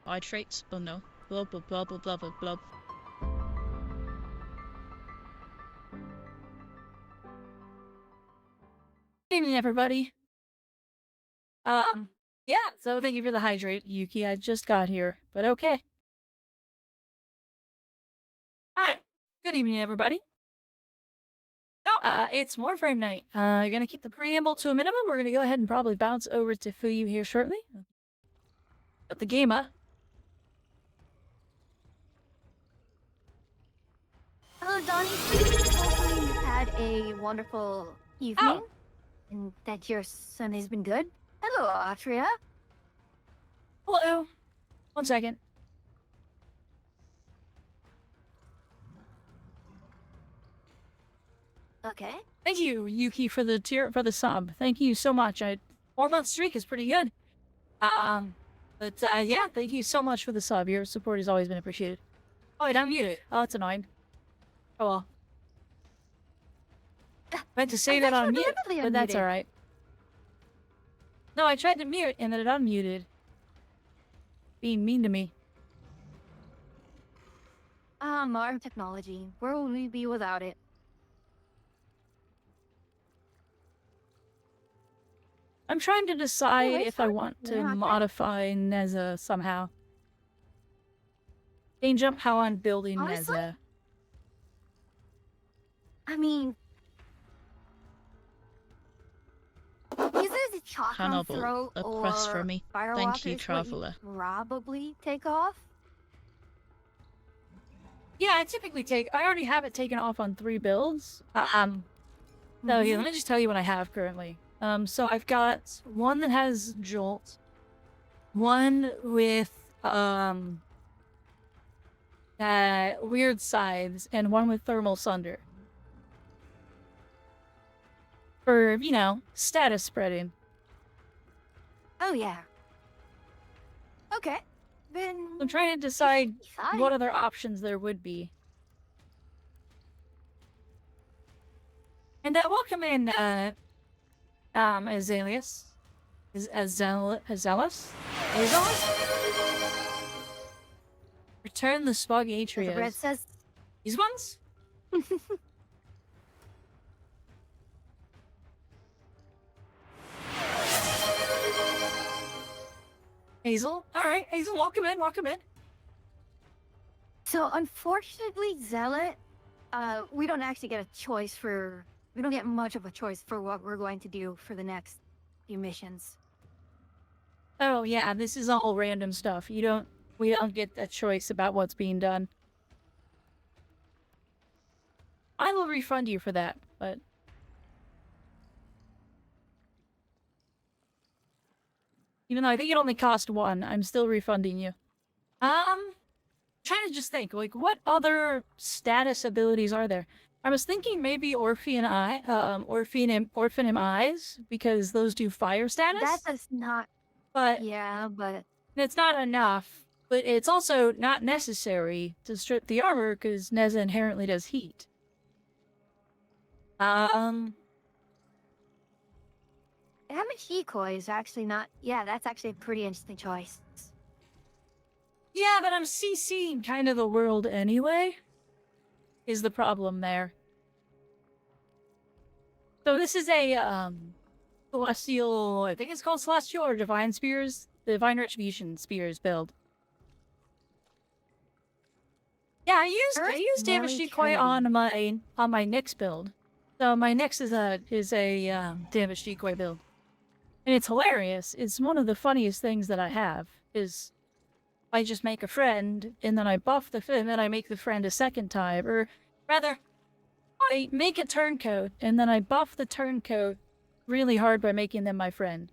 Hydrates? Oh no. Blah blah blah blah blah blah blah. Good evening, everybody. Yeah, so thank you for the hydrate, Yuki. I just got here, but okay. Hi. Good evening, everybody. It's Warframe night. You're gonna keep the preamble to a minimum. We're gonna go ahead and probably bounce over to Fuyu here shortly. But the game, Hello, Donnie. Hopefully you've had a wonderful evening and that your Sunday's been good. Hello, Atria. Hello. 1 second. Okay. Thank you, Yuki, for the sub. Thank you so much. 4-month streak is pretty good. Yeah, thank you so much for the sub. Your support has always been appreciated. Oh, wait, I'm muted. Oh, that's annoying. Oh well. Meant to say that on mute, but that's alright. No, I tried to mute and then it unmuted. Being mean to me. Modern technology. Where would we be without it? I'm trying to decide if I want to modify Neza somehow. Change up how I'm building Neza. I mean, either the chakram throw or for me. Thank you, traveler. Probably take off. Yeah, I already have it taken off on 3 builds. So yeah, let me just tell you what I have currently. So I've got one that has Jolt, one with weird scythes, and one with thermal sunder. For, you know, status spreading. Oh yeah. Okay. Then I'm trying to decide what other options there would be. And welcome in, Azaleus. Azalus? Return the Spog Atrias. The bread says these ones? Hazel? Alright, Hazel, welcome in, welcome in. So, unfortunately, Zealot, we don't actually get a choice for... We don't get much of a choice for what we're going to do for the next few missions. Oh, yeah, this is all random stuff. We don't get a choice about what's being done. I will refund you for that, but... Even though I think it only cost 1, I'm still refunding you. Trying to just think, like, what other status abilities are there? I was thinking maybe Orphean Eyes, because those do fire status. That does not... But... Yeah, but... It's not enough, but it's also not necessary to strip the armor, because Neza inherently does heat. Damage decoy is actually not... Yeah, that's actually a pretty interesting choice. Yeah, but I'm CCing kind of the world anyway, is the problem there. So this is a, Celestial... I think it's called Celestial or Divine Spears? Divine Retribution Spears build. Yeah, I used damage decoy on my Nyx build. So my Nyx is a damage decoy build. And it's hilarious. It's one of the funniest things that I have, is I just make a friend, and then I buff the friend, and then I make the friend a second time. Or rather, I make a turncoat, and then I buff the turncoat really hard by making them my friend.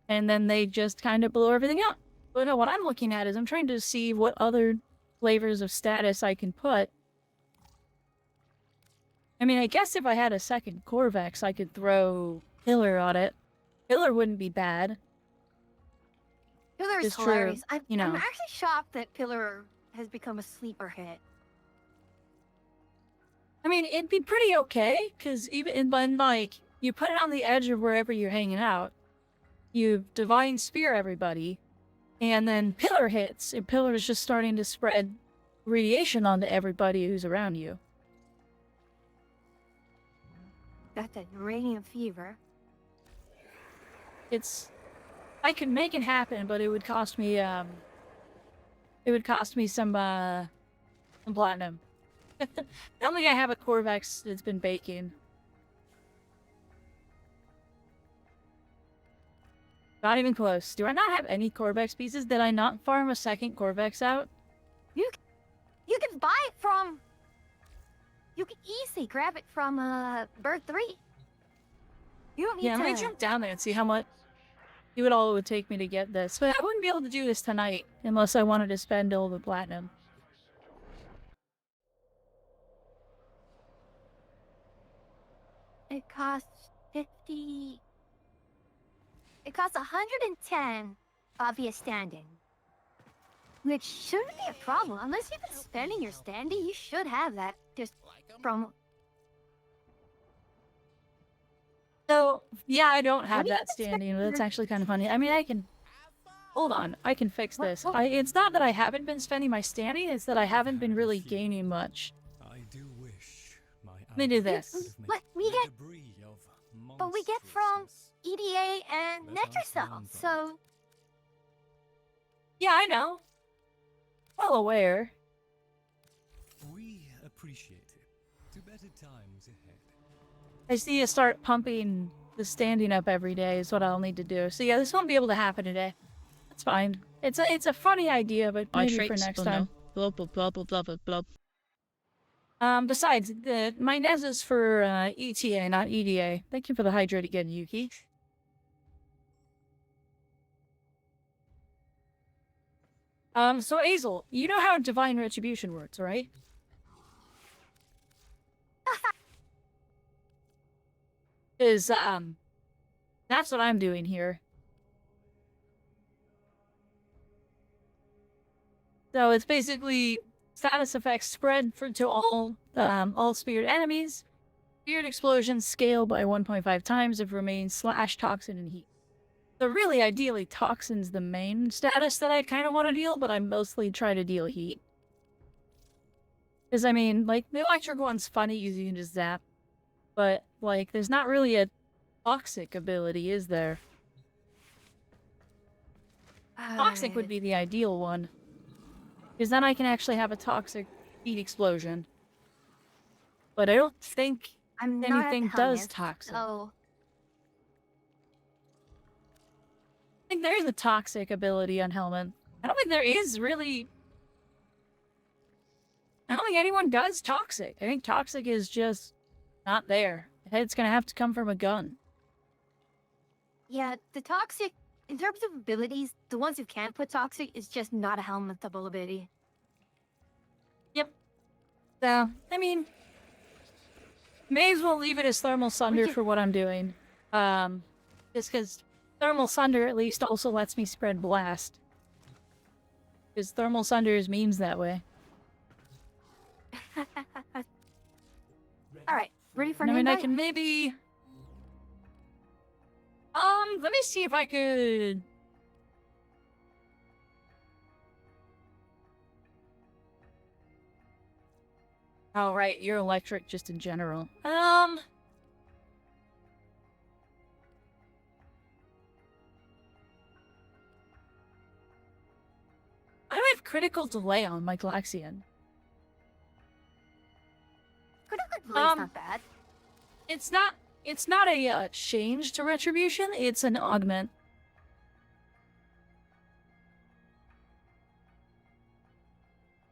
And then they just kind of blow everything out. But no, what I'm looking at is I'm trying to see what other flavors of status I can put. I mean, I guess if I had a second Corvex, I could throw Pillar on it. Pillar wouldn't be bad. Pillar is hilarious. I'm actually shocked that Pillar has become a sleeper hit. I mean, it'd be pretty okay, because even when, like, you put it on the edge of wherever you're hanging out, you Divine Spear everybody, And then pillar hits, and pillar is just starting to spread radiation onto everybody who's around you. Got that uranium fever. I could make it happen, but it would cost me some platinum. I don't think I have a Corvex that's been baking. Not even close. Do I not have any Corvex pieces? Did I not farm a second Corvex out? You can buy it from. You can easily grab it from Bird 3. You don't need Yeah, to. let me jump down there and see how much it would take me to get this. But I wouldn't be able to do this tonight unless I wanted to spend all the platinum. It costs 50. It costs 110 obvious standing. Which shouldn't be a problem. Unless you've been spending your standing, you should have that just from. So, yeah, I don't have What do you that standing. expect? That's actually kind of funny. I mean, I can... Hold on, I can fix this. It's not that I haven't been spending my standing, it's that I haven't been really gaining much. Let me do this. What we get, but we get from EDA and Necrocell, so... Yeah, I know. Well aware. We appreciate it. To better times ahead. I just need to start pumping the standing up every day is what I'll need to do. So yeah, this won't be able to happen today. That's fine. It's a funny idea, but maybe for next time. Blah blah blah blah blah blah blah. Besides, my NES is for ETA, not EDA. Thank you for the hydrate again, Yuki. So Azel, you know how Divine Retribution works, right? That's what I'm doing here. So it's basically status effects spread to all speared enemies. Speared explosions scale by 1.5 times if remain / toxin and heat. So really, ideally, toxin's the main status that I kind of want to deal, but I mostly try to deal heat. Because, I mean, like, the electric one's funny because you can just zap. But, like, there's not really a toxic ability, is there? Toxic would be the ideal one. Because then I can actually have a toxic heat explosion. But I don't think anything does toxic. So... I think there is a toxic ability on Helmet. I don't think there is really... I don't think anyone does toxic. I think toxic is just not there. It's gonna have to come from a gun. Yeah, the toxic, in terms of abilities, the ones who can put toxic is just not a helmetable ability. Yep. So, I mean, may as well leave it as Thermal Sunder for what I'm doing. Just because Thermal Sunder at least also lets me spread Blast. Because Thermal Sunder is memes that way. Alright, ready for I an mean, I invite? can maybe... let me see if I could... Oh, right, you're electric just in general. I do have critical delay on my Galaxian. Critical delay's not bad. It's not a change to Retribution, it's an augment.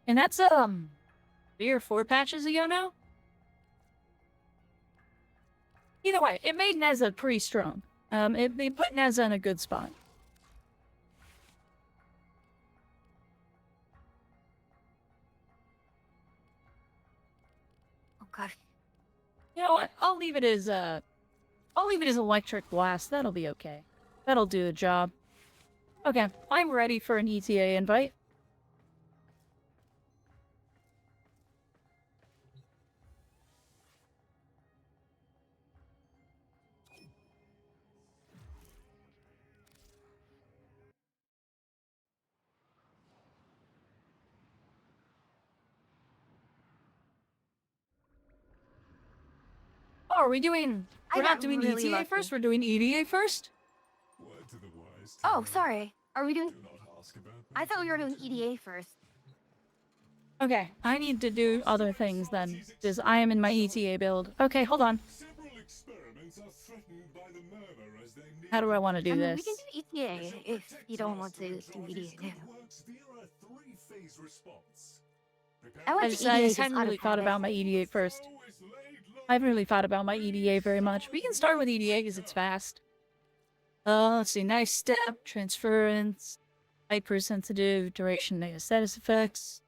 And that's, 3 or 4 patches ago now? Either way, it made Neza pretty strong. They put Neza in a good spot. Oh god. You know what? I'll leave it as Electric Blast. That'll be okay. That'll do the job. Okay, I'm ready for an ETA invite. Oh, are we doing... I We're not got doing really ETA lucky. first? We're doing EDA first? Word to the wise. Oh, Taylor. sorry. Are we doing... Do not ask about I thought we were doing briefings. EDA first. Okay, I need to do other things then, because I am in my ETA build. Okay, hold on. Several experiments are threatened by the murmur as they near How do I want to do I mean, we this? can do ETA if you don't want to do EDA now. works via a three-phase response. I I went just to I EDA just just hadn't out really of thought habit. about my EDA first. Foe is laid low. I haven't really thought about my EDA very much. We can start with EDA because it's fast. Let's see. Nice step, transference, hypersensitive, duration negative status effects,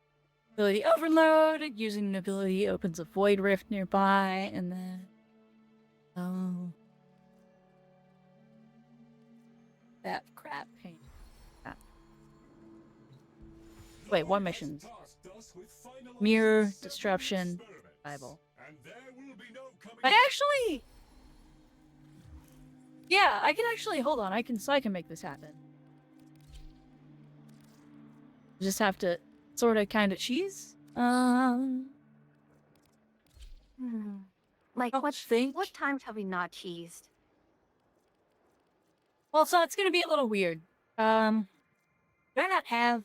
ability overload, using an ability opens a void rift nearby, and then... That crap pain. Crap. Wait, one mission. Tasked us with finalizing Mirror, several disruption, experiments, Bible. and there will be no coming But actually... Yeah, I can actually... Hold on, I can make this happen. Just have to sort of kind of cheese. Hmm. Like, Oh, what times have we not cheesed? Well, so it's gonna be a little weird. Do I not have...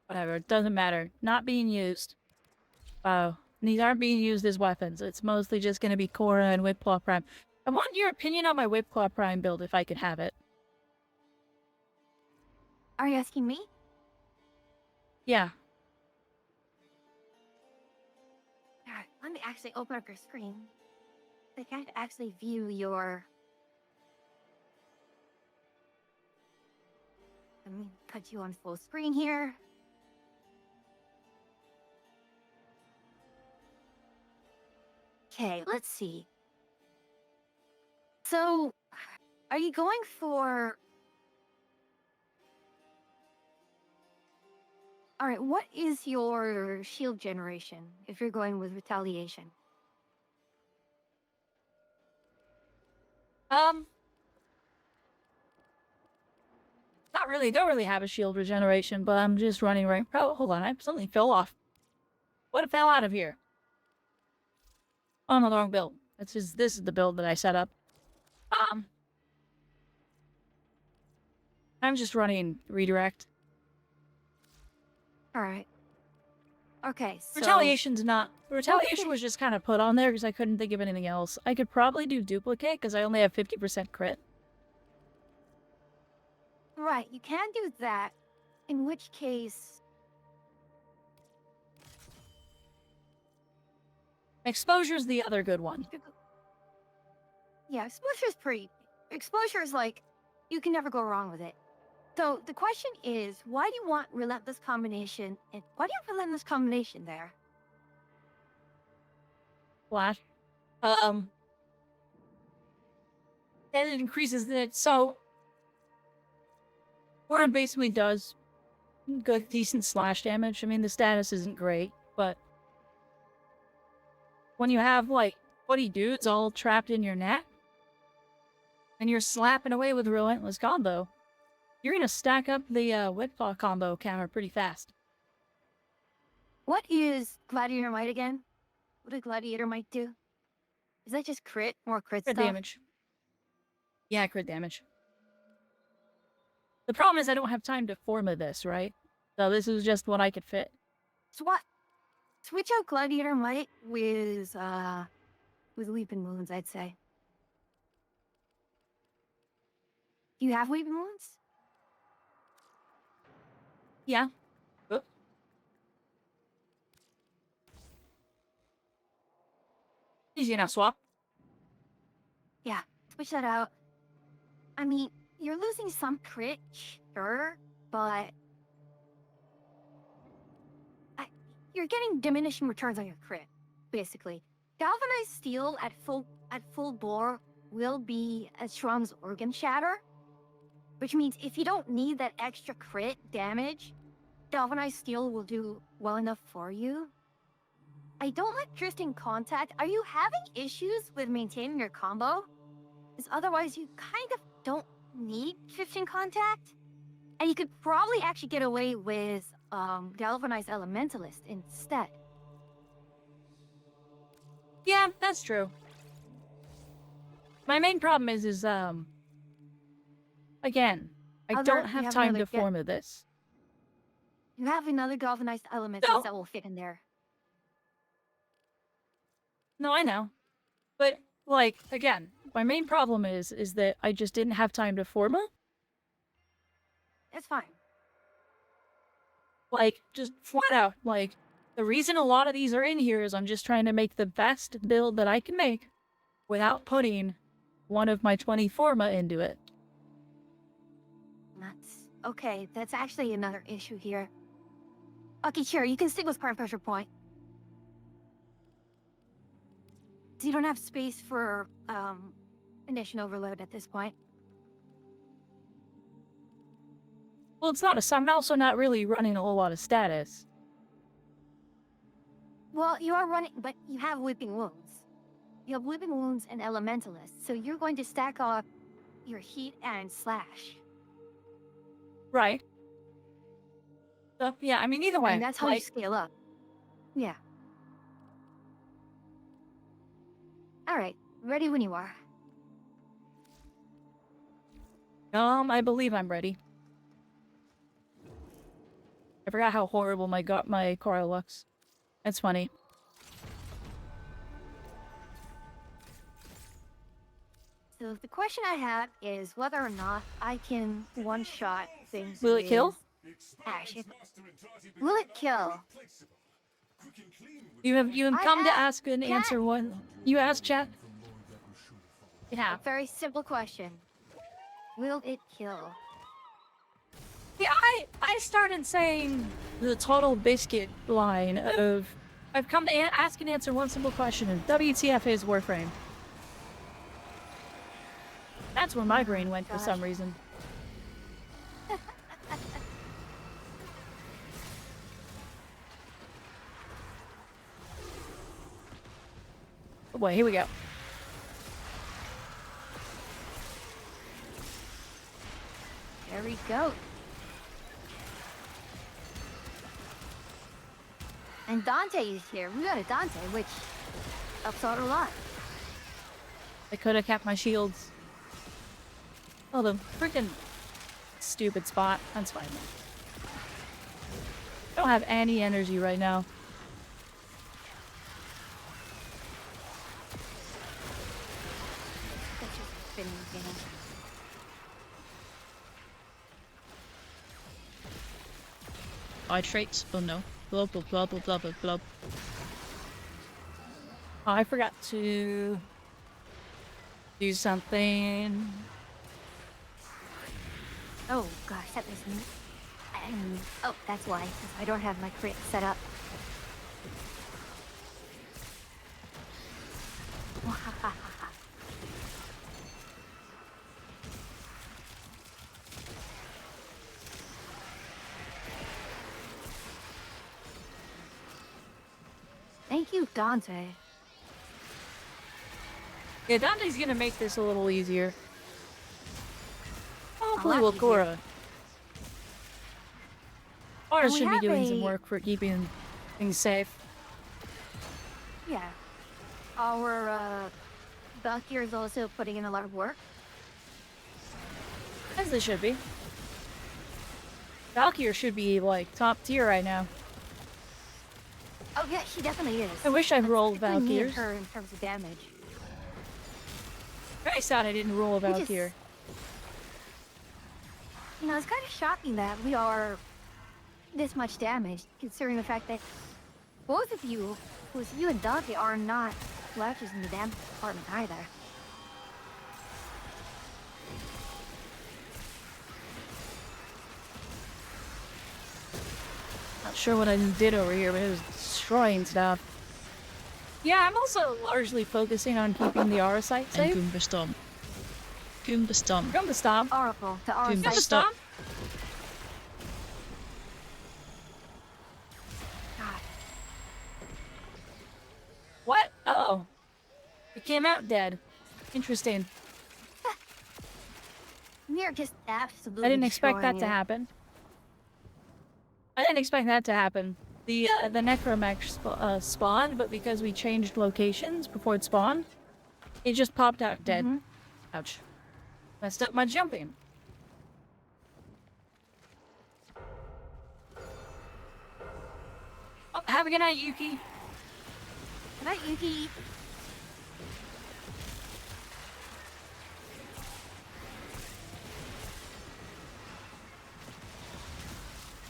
Whatever, it doesn't matter. Not being used. Wow. These aren't being used as weapons. It's mostly just gonna be Cora and Whipclaw Prime. I want your opinion on my Whipclaw Prime build, if I could have it. Are you asking me? Yeah. Alright, let me actually open up your screen. I can't actually view your... Let me put you on full screen here. Okay, let's see. So, are you going for... Alright, what is your shield generation if you're going with retaliation? Not really. Don't really have a shield regeneration, but I'm just running right... Oh, hold on. I suddenly fell off. What fell out of here? Oh, no, the wrong build. This is the build that I set up. I'm just running redirect. Alright. Okay, so... Retaliation's not... Retaliation was just kind of put on there because I couldn't think of anything else. I could probably do duplicate because I only have 50% crit. Right, you can do that. In which case... Exposure's the other good one. Yeah, exposure's pretty... Exposure is like... You can never go wrong with it. So, the question is, why do you want Relentless Combination, and why do you have Relentless Combination there? Flash. And it increases the... So... Warren basically does good, decent slash damage. I mean, the status isn't great, but... When you have, like, 20 dudes all trapped in your net, and you're slapping away with Relentless Combo, you're gonna stack up the Whipclaw combo counter pretty fast. What is Gladiator Might again? What did Gladiator Might do? Is that just crit? More crit Crit stuff? damage. Yeah, crit damage. The problem is I don't have time to forma this, right? So this is just what I could fit. Switch out Gladiator Might with Weeping Wounds, I'd say. Do you have Weeping Wounds? Yeah. Oh. Easy now, swap. Yeah, switch that out. I mean, you're losing some crit, sure, but... You're getting diminishing returns on your crit, basically. Galvanized Steel at full bore will be as strong as Organ Shatter, which means if you don't need that extra crit damage, Galvanized Steel will do well enough for you. I don't like Drifting Contact. Are you having issues with maintaining your combo? Because otherwise you kind of don't need Drifting Contact. And you could probably actually get away with Galvanized Elementalist instead. Yeah, that's true. My main problem is again, I don't have time to form this. You have another galvanized element No. that will fit in there. No, I know. But, like, again, my main problem is that I just didn't have time to form it. It's fine. Like, just flat out. Like, the reason a lot of these are in here is I'm just trying to make the best build that I can make without putting one of my 20 forma into it. That's okay. That's actually another issue here. Okay, sure. You can stick with current pressure point. So you don't have space for condition overload at this point. Well, it's not I'm also not really running a whole lot of status. Well, you are running, but you have whipping wounds. You have whipping wounds and elementalists, so you're going to stack up your heat and slash. Right. So, yeah, I mean, either way. And that's how you scale up. Yeah. Alright, ready when you are. I believe I'm ready. I forgot how horrible my car looks. That's funny. So the question I have is whether or not I can one-shot things. Will it kill? Ash. Will it kill? You have come to ask and answer one. You asked, chat? Yeah. A very simple question. Will it kill? Yeah, I started saying the total biscuit line of I've come to ask and answer one simple question, and WTF is Warframe. That's where my brain went for some reason. Oh boy, here we go. There we go. And Dante is here. We got a Dante, which helps out a lot. I could have kept my shields. Oh, the freaking stupid spot. That's fine. I don't have any energy right now. That's just spinning again. Hydrates? Oh no. Blah blah blah blah blah blah blah. Oh, I forgot to do something. Oh gosh, that was me. Oh, that's why. 'Cause I don't have my crit set up. Thank you, Dante. Yeah, Dante's gonna make this a little easier. Hopefully, lot will easier. Cora. Cora And we should be have doing some a- work for keeping things safe. Yeah. Our Valkyrie is also putting in a lot of work. As they should be. Valkyrie should be, like, top tier right now. Oh yeah, she definitely is. I wish I'd rolled Particularly me and Valkyries. her in terms of damage. Very sad I didn't roll a We just- Valkyrie. You know, it's kind of shocking that we are this much damage, considering the fact that both of you, both you and Dante, are not slouches in the damage department either. Not sure what I did over here, but it was destroying stuff. Yeah, I'm also largely focusing on keeping the aura site En safe. Goomba Stomp. Goomba Stomp. Goomba Stomp. Oracle, the Doom Oracle. Goomba Stomp. God, What? Uh-oh. It came out dead. Interesting. we are just absolutely I didn't expect that destroying to it. happen. I didn't expect that to happen. The necromech spawned, but because we changed locations before it spawned, it just popped out dead. Mhm. Ouch. Messed up my jumping. Oh, have a good night, Yuki. Good night, Yuki.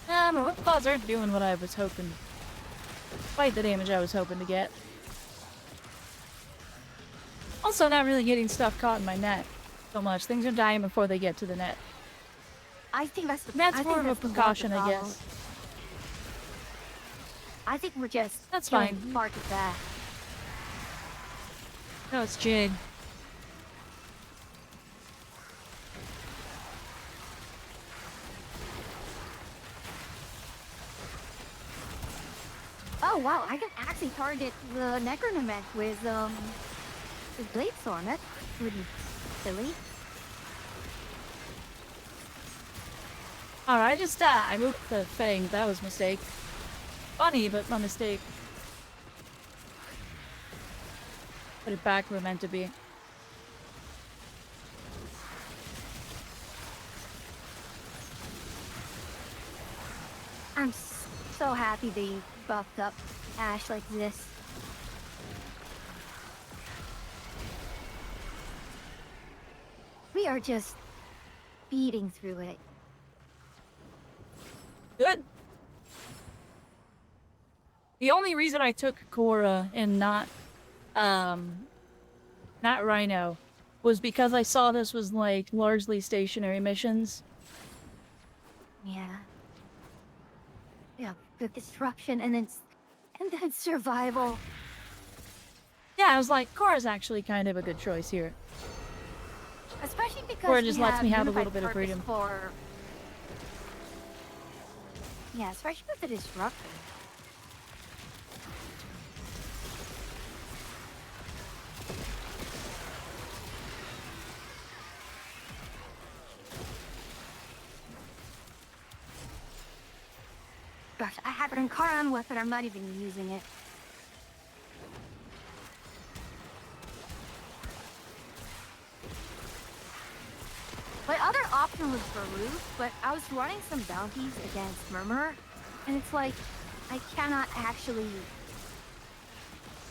My whip claws aren't doing what I was hoping. Despite the damage I was hoping to get. Also, not really getting stuff caught in my net so much. Things are dying before they get to the net. I think that's the That's I more think of a that's the precaution, I problem. guess. I think we're just That's killing fine. far too fast. No, it's Jade. Oh wow, I can actually target the Necronomech with Blade Storm. That's pretty silly. Alright, I moved the thing. That was a mistake. Funny, but my mistake. Put it back where it meant to be. I'm so happy they buffed up Ash like this. We are just beating through it. Good. The only reason I took Cora and not Rhino was because I saw this was like largely stationary missions. Yeah. Yeah, the disruption and then survival. Yeah, I was like, Cora's actually kind of a good choice here. Especially because Or it just we lets me have a unified little bit of purpose freedom. For... Yeah, especially with the disruption. Gosh, I have it in Karan with it, I'm not even using it. My other option was Baruch, but I was running some bounties against Murmur, and it's like, I cannot actually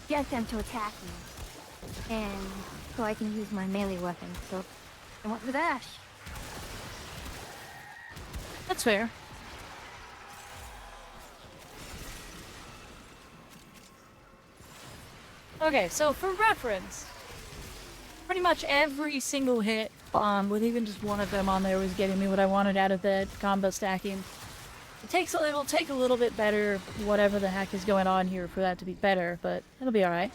get them to attack me. And so I can use my melee weapon, so I went with Ash. That's fair. Okay, so for reference, pretty much every single hit, with even just one of them on there was getting me what I wanted out of the combo stacking. It'll take a little bit better, whatever the heck is going on here for that to be better, but it'll be alright.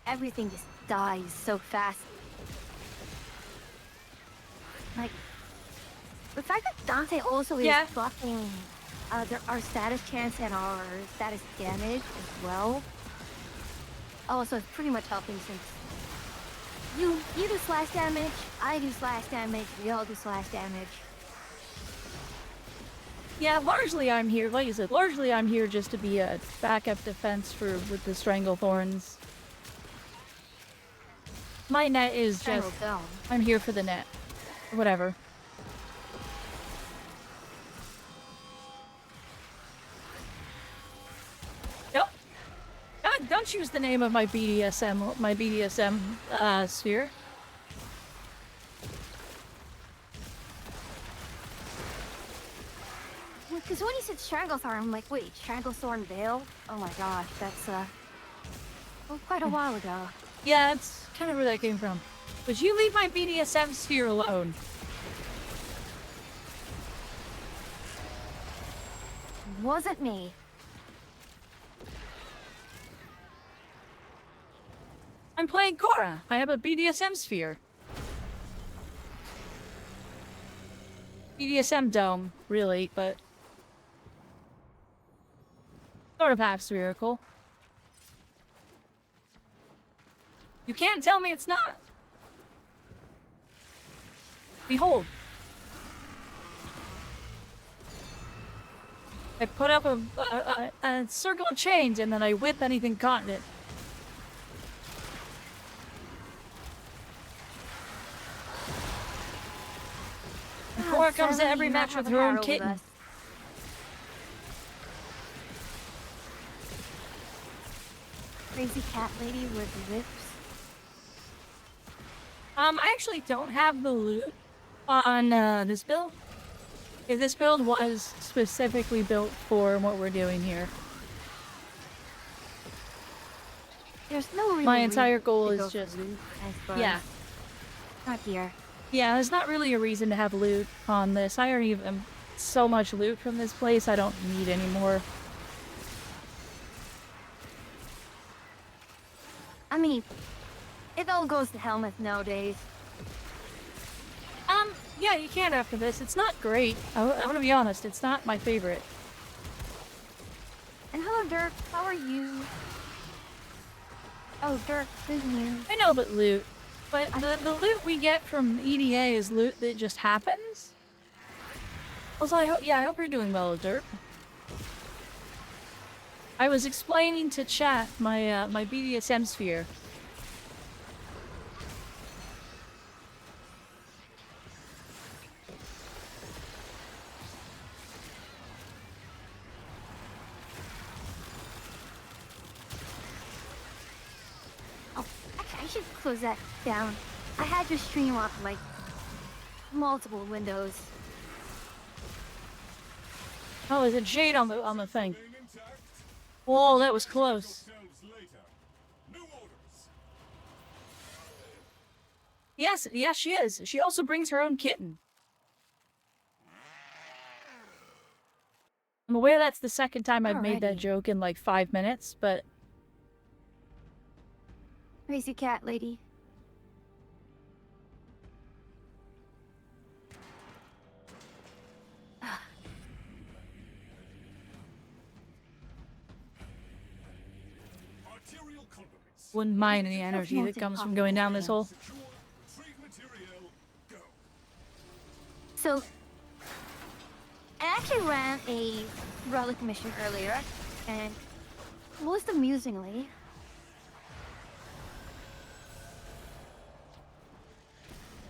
Everything just dies so fast. Like, the fact that Dante also is buffing our status chance and our status damage as well. Also, it's pretty much helping since you do slash damage, I do slash damage, we all do slash damage. Yeah, largely I'm here, like you said, largely I'm here just to be a backup defense with the Stranglethorns. My net is just, I'm here for the net. Whatever. Yep. Don't use the name of my BDSM sphere. Because when you said Stranglethorn, I'm like, wait, Stranglethorn Veil? Oh my gosh, that's quite a while ago. Yeah, that's kind of where that came from. Would you leave my BDSM sphere alone? Wasn't me. I'm playing Cora. I have a BDSM sphere. BDSM dome, really, but sort of half spherical. You can't tell me it's not. Behold. I put up a circle of chains and then I whip anything caught in it. And Cora comes to every match with her own kitten. Crazy cat lady with lips. I actually don't have the loot on this build. This build was specifically built for what we're doing here. There's no real My reason entire goal to is go for just loot, I suppose. yeah. Not here. Yeah, there's not really a reason to have loot on this. I already have so much loot from this place, I don't need any more. I mean, it all goes to Helmuth nowadays. Yeah, you can after this. It's not great. I'm gonna be honest, it's not my favorite. And hello, Dirk. How are you? Oh, Dirk, good news. I know about loot, but the loot we get from EDA is loot that just happens. Also, I hope you're doing well, Dirk. I was explaining to chat my my BDSM sphere. Oh, actually, I should close that down. I had to stream off like multiple windows. Oh, there's a jade on the thing. Remain intact. Whoa, that was close. Yourselves later. New orders. Yes, she is. She also brings her own kitten. I'm aware that's the second time I've made that Alrighty. joke in like 5 minutes, but Crazy cat lady. Arterial conduits. wouldn't mind the energy that comes from going down this hole. Secure. Retrieve material. Go. So, I actually ran a relic mission earlier, and most amusingly,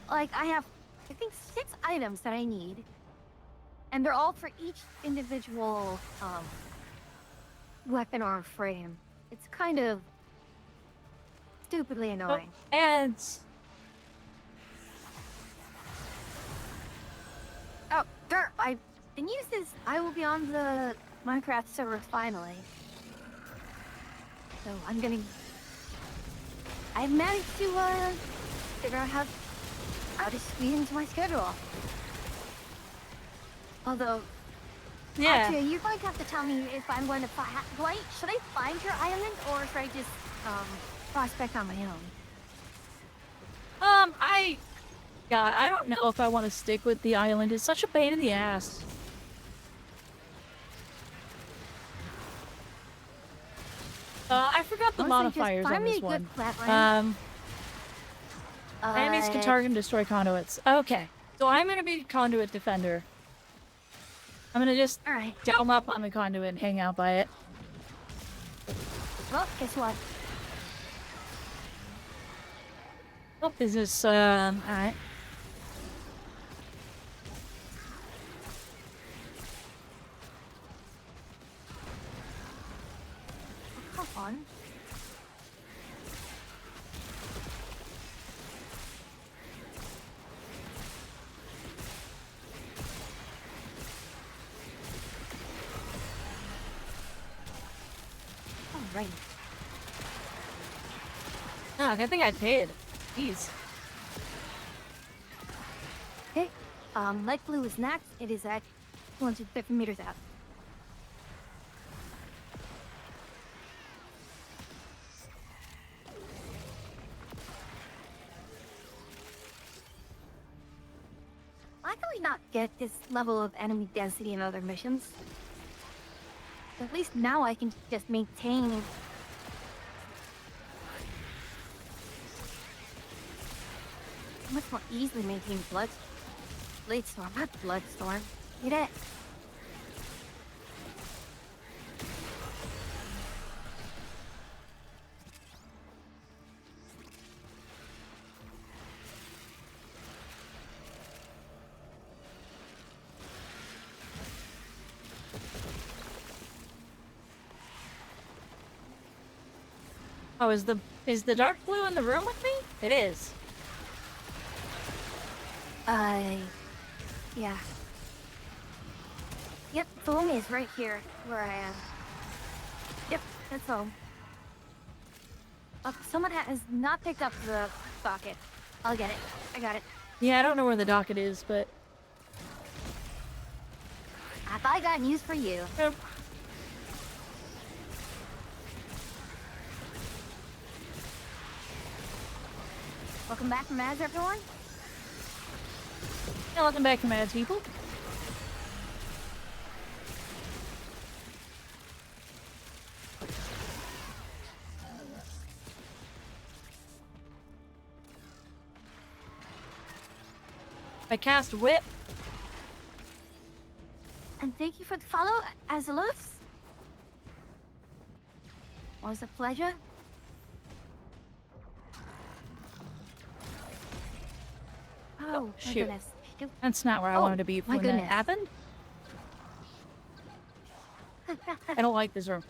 like I have, I think 6 items that I need, and they're all for each individual weapon or frame. It's kind of stupidly annoying. And Oh, Dirt, the news is I will be on the Minecraft server finally. So I've managed to figure out how to squeeze into my schedule. Although, yeah, actually, you're going to have to tell me if I'm going to should I find your island or should I just prospect on my own? I don't know if I want to stick with the island. It's such a pain in the ass. I forgot the Honestly, just modifiers find on me this a good one. flatland. Enemies can target and destroy conduits. Okay, so I'm gonna be conduit defender. I'm gonna just All right. dome up on the conduit and hang out by it. Well, guess what? Oh, is this alright. Come on. Alright. Oh, I think I paid. Jeez. Okay. Light blue is next. It is at 250 meters out. Why can we not get this level of enemy density in other missions? At least now I can just maintain much more easily maintain Bladestorm, not Bloodstorm. Get it? Oh, is the dark blue in the room with me? It is. Yeah. Yep, the home is right here, where I am. Yep, that's home. Someone has not picked up the bucket. I'll get it. I got it. Yeah, I don't know where the docket is, but I got news for you. Yep. Welcome back from ads, everyone. Yeah, welcome back to Mad People. I cast Whip. And thank you for the follow, Azalus. Was a pleasure. Oh, my shoot. goodness. That's not where I Oh, wanted to be my when that goodness. happened. I don't like this room.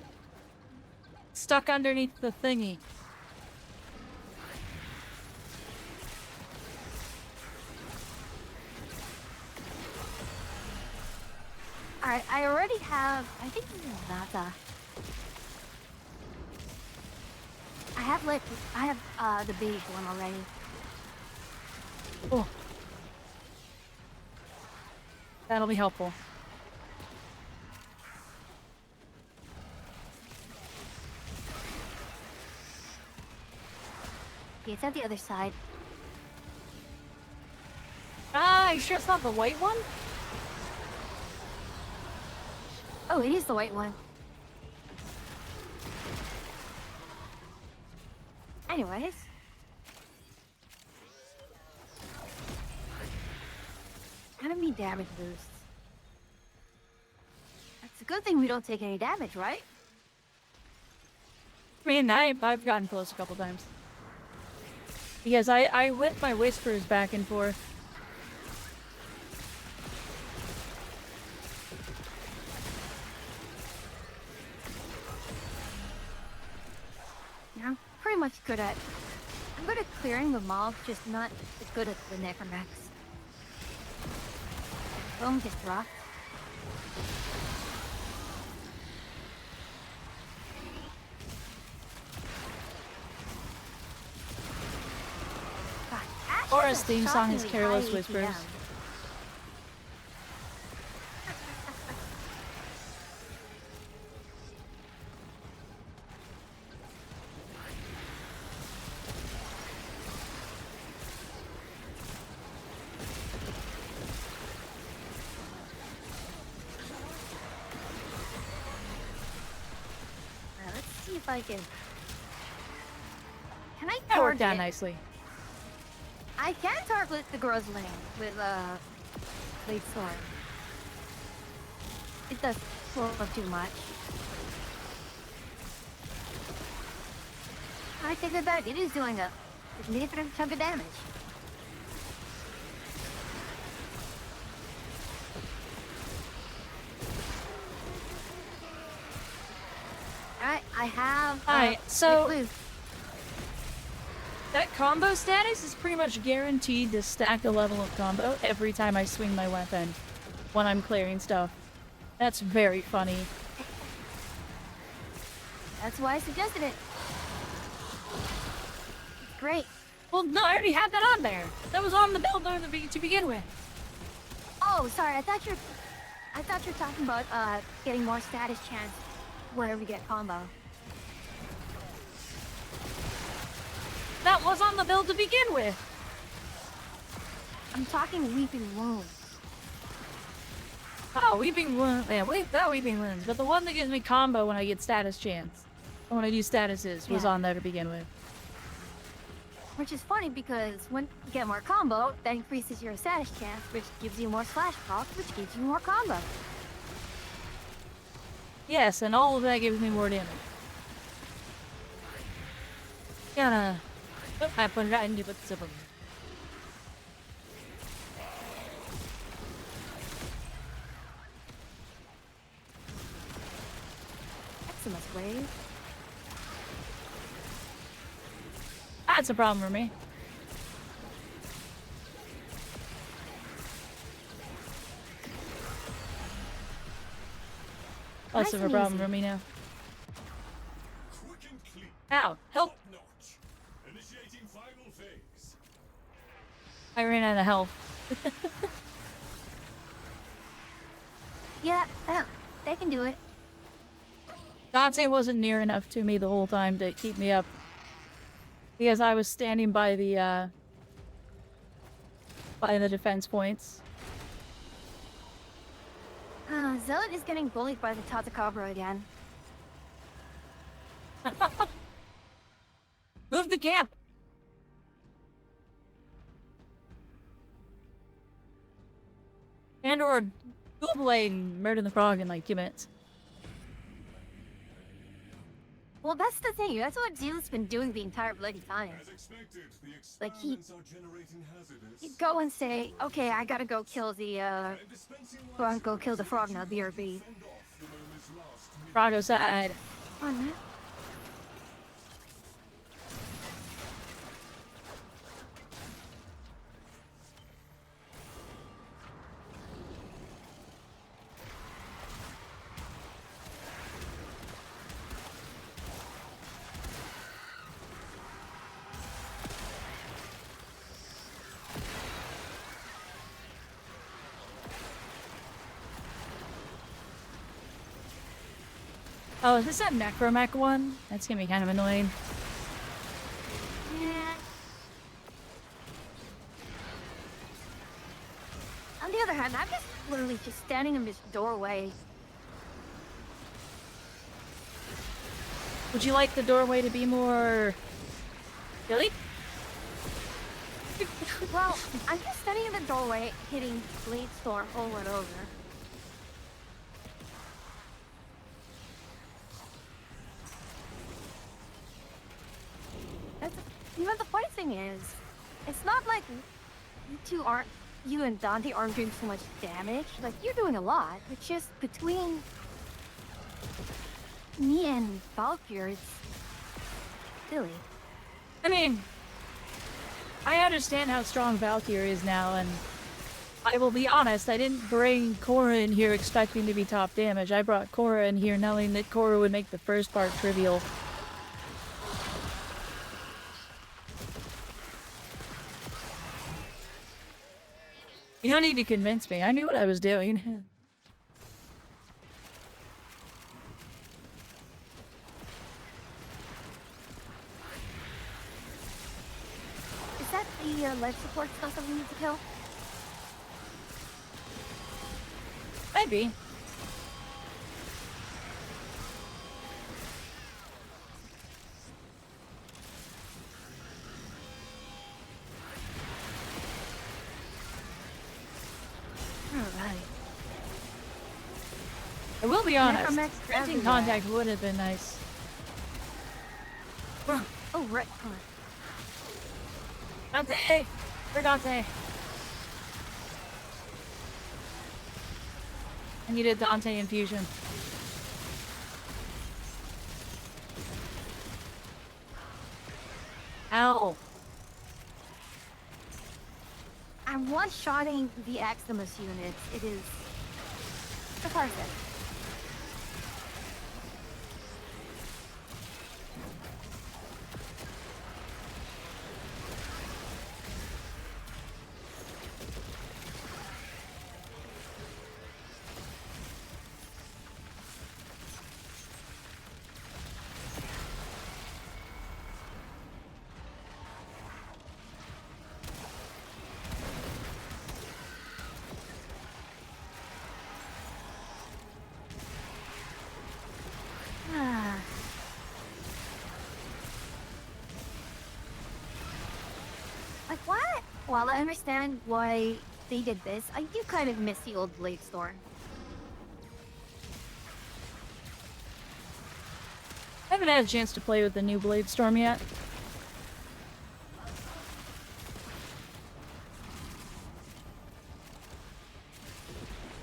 Stuck underneath the thingy. Alright, I already have, I think this is Nata. I have the beige one already. Oh. That'll be helpful. Yeah, it's at the other side. Ah, you sure it's not the white one? Oh, it is the white one. Anyways. Enemy damage boosts. It's a good thing we don't take any damage, right? I mean, I've gotten close a couple times. Because I whip my whispers back and forth. Yeah, I'm pretty much good at... I'm good at clearing the mobs, just not as good at the necromax. Boom, just rocked. God, Ashes Aura's are theme song is shockingly Careless high Whispers. APM. Let's see if I can... Can I That worked out target... nicely. I can target the Grossling with Blade Sword. It does slow up too much. I take that back. It is doing a significant chunk of damage. Alright, I have... Alright, so- blue. That combo status is pretty much guaranteed to stack a level of combo every time I swing my weapon when I'm clearing stuff. That's very funny. That's why I suggested it. It's great. Well, no, I already had that on there. That was on the build to begin with. Oh, sorry. I thought you're talking about getting more status chance whenever you get combo. That was on the build to begin with. I'm talking Weeping Wound. Oh, Weeping Wounds. Yeah, that Weeping Wounds. But the one that gives me combo when I get status chance, or when I do statuses, was Yeah. on there to begin with. Which is funny because when you get more combo, that increases your status chance, which gives you more slash proc, which gives you more combo. Yes, and all of that gives me more damage. Gotta... Oh, I put it out into the zipper. Maximus wave. That's a problem for me. Less Nice of a and problem easy. for me now. Quick and clean. Ow! Help! Top notch. Initiating final phase. I ran out of health. Yeah, they can do it. Dante wasn't near enough to me the whole time to keep me up. Because I was standing by the defense points. Zealot is getting bullied by the Tazakabra again. Move the camp! And or dual blade and murder the frog in like 2 minutes. Well, that's the thing. That's what Zealot's been doing the entire bloody time. As expected, the Like, he- experiments are generating hazardous. You go and say, okay, I gotta go kill the, go kill the frog now, BRB. Send off the moment's last Frog aside. Oh, no. Oh, is this that Necromech one? That's gonna be kind of annoying. Yeah. On the other hand, I'm just literally just standing in this doorway. Would you like the doorway to be more... Really? Well, I'm just standing in the doorway, hitting Blade Storm over and over. That's, you know, the funny thing is, it's not like you and Dante aren't doing so much damage. Like, you're doing a lot. It's just between me and Valkyr, it's silly. I mean, I understand how strong Valkyr is now, and I will be honest, I didn't bring Korra in here expecting to be top damage. I brought Korra in here knowing that Korra would make the first part trivial. You don't need to convince me. I knew what I was doing. Is that the life support stuff that we need to kill? Maybe. Alright. I will be honest. Necromech's Granting everywhere. contact would have been nice. Oh, right. Come on. Dante! Where Dante? I needed Dante infusion. Ow. I'm one-shotting the Aximus units. It is cathartic. while I understand why they did this, I do kind of miss the old Blade Store. I haven't had a chance to play with the new Blade Storm yet.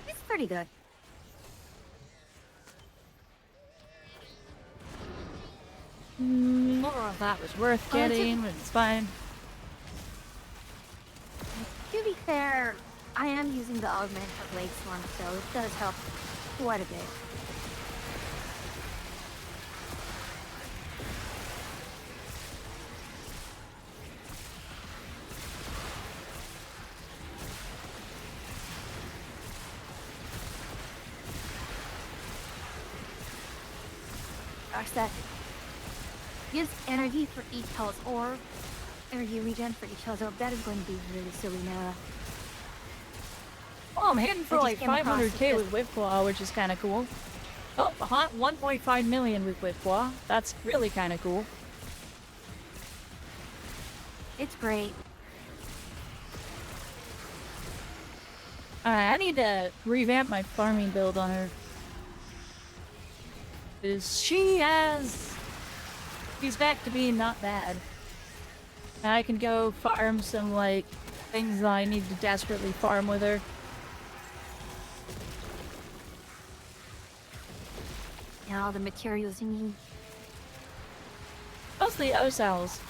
It's pretty good. That was worth Oh, it's a- getting, but it's fine. To be fair, I am using the augment for Blade Storm, so it does help quite a bit. Gosh, that gives energy for each health orb, energy regen for each health orb. That is going to be really silly now. Oh, I'm hitting for I just like came across 500k it with Whip Claw, which is kind of cool. Oh, 1.5 million with Whip Claw. That's really kind of cool. It's great. Alright, I need to revamp my farming build on her. Because she's back to being not bad. And I can go farm some, like, things that I need to desperately farm with her. Yeah, all the materials you need. Mostly O-cells.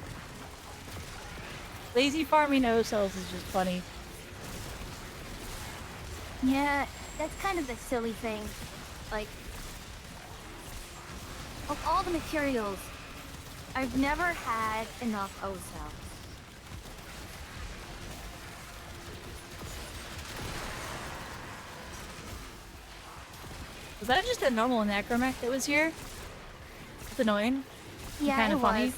Lazy farming O-cells is just funny. Yeah, that's kind of the silly thing. Like, of all the materials, I've never had enough O-cells. Was that just a normal necromech that was here? It's annoying. Yeah, Kinda it funny. was.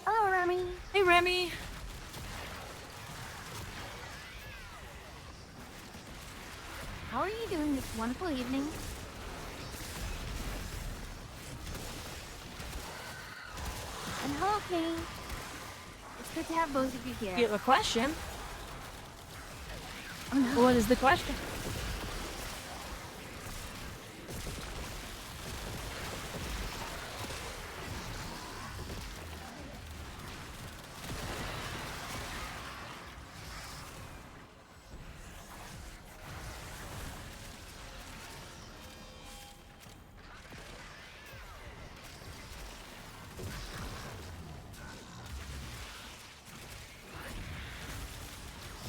Hello, Remy. Hey, Remy! How are you doing this wonderful evening? And hello, Kane. It's good to have both of you here. You have a question? Oh, no. What is the question?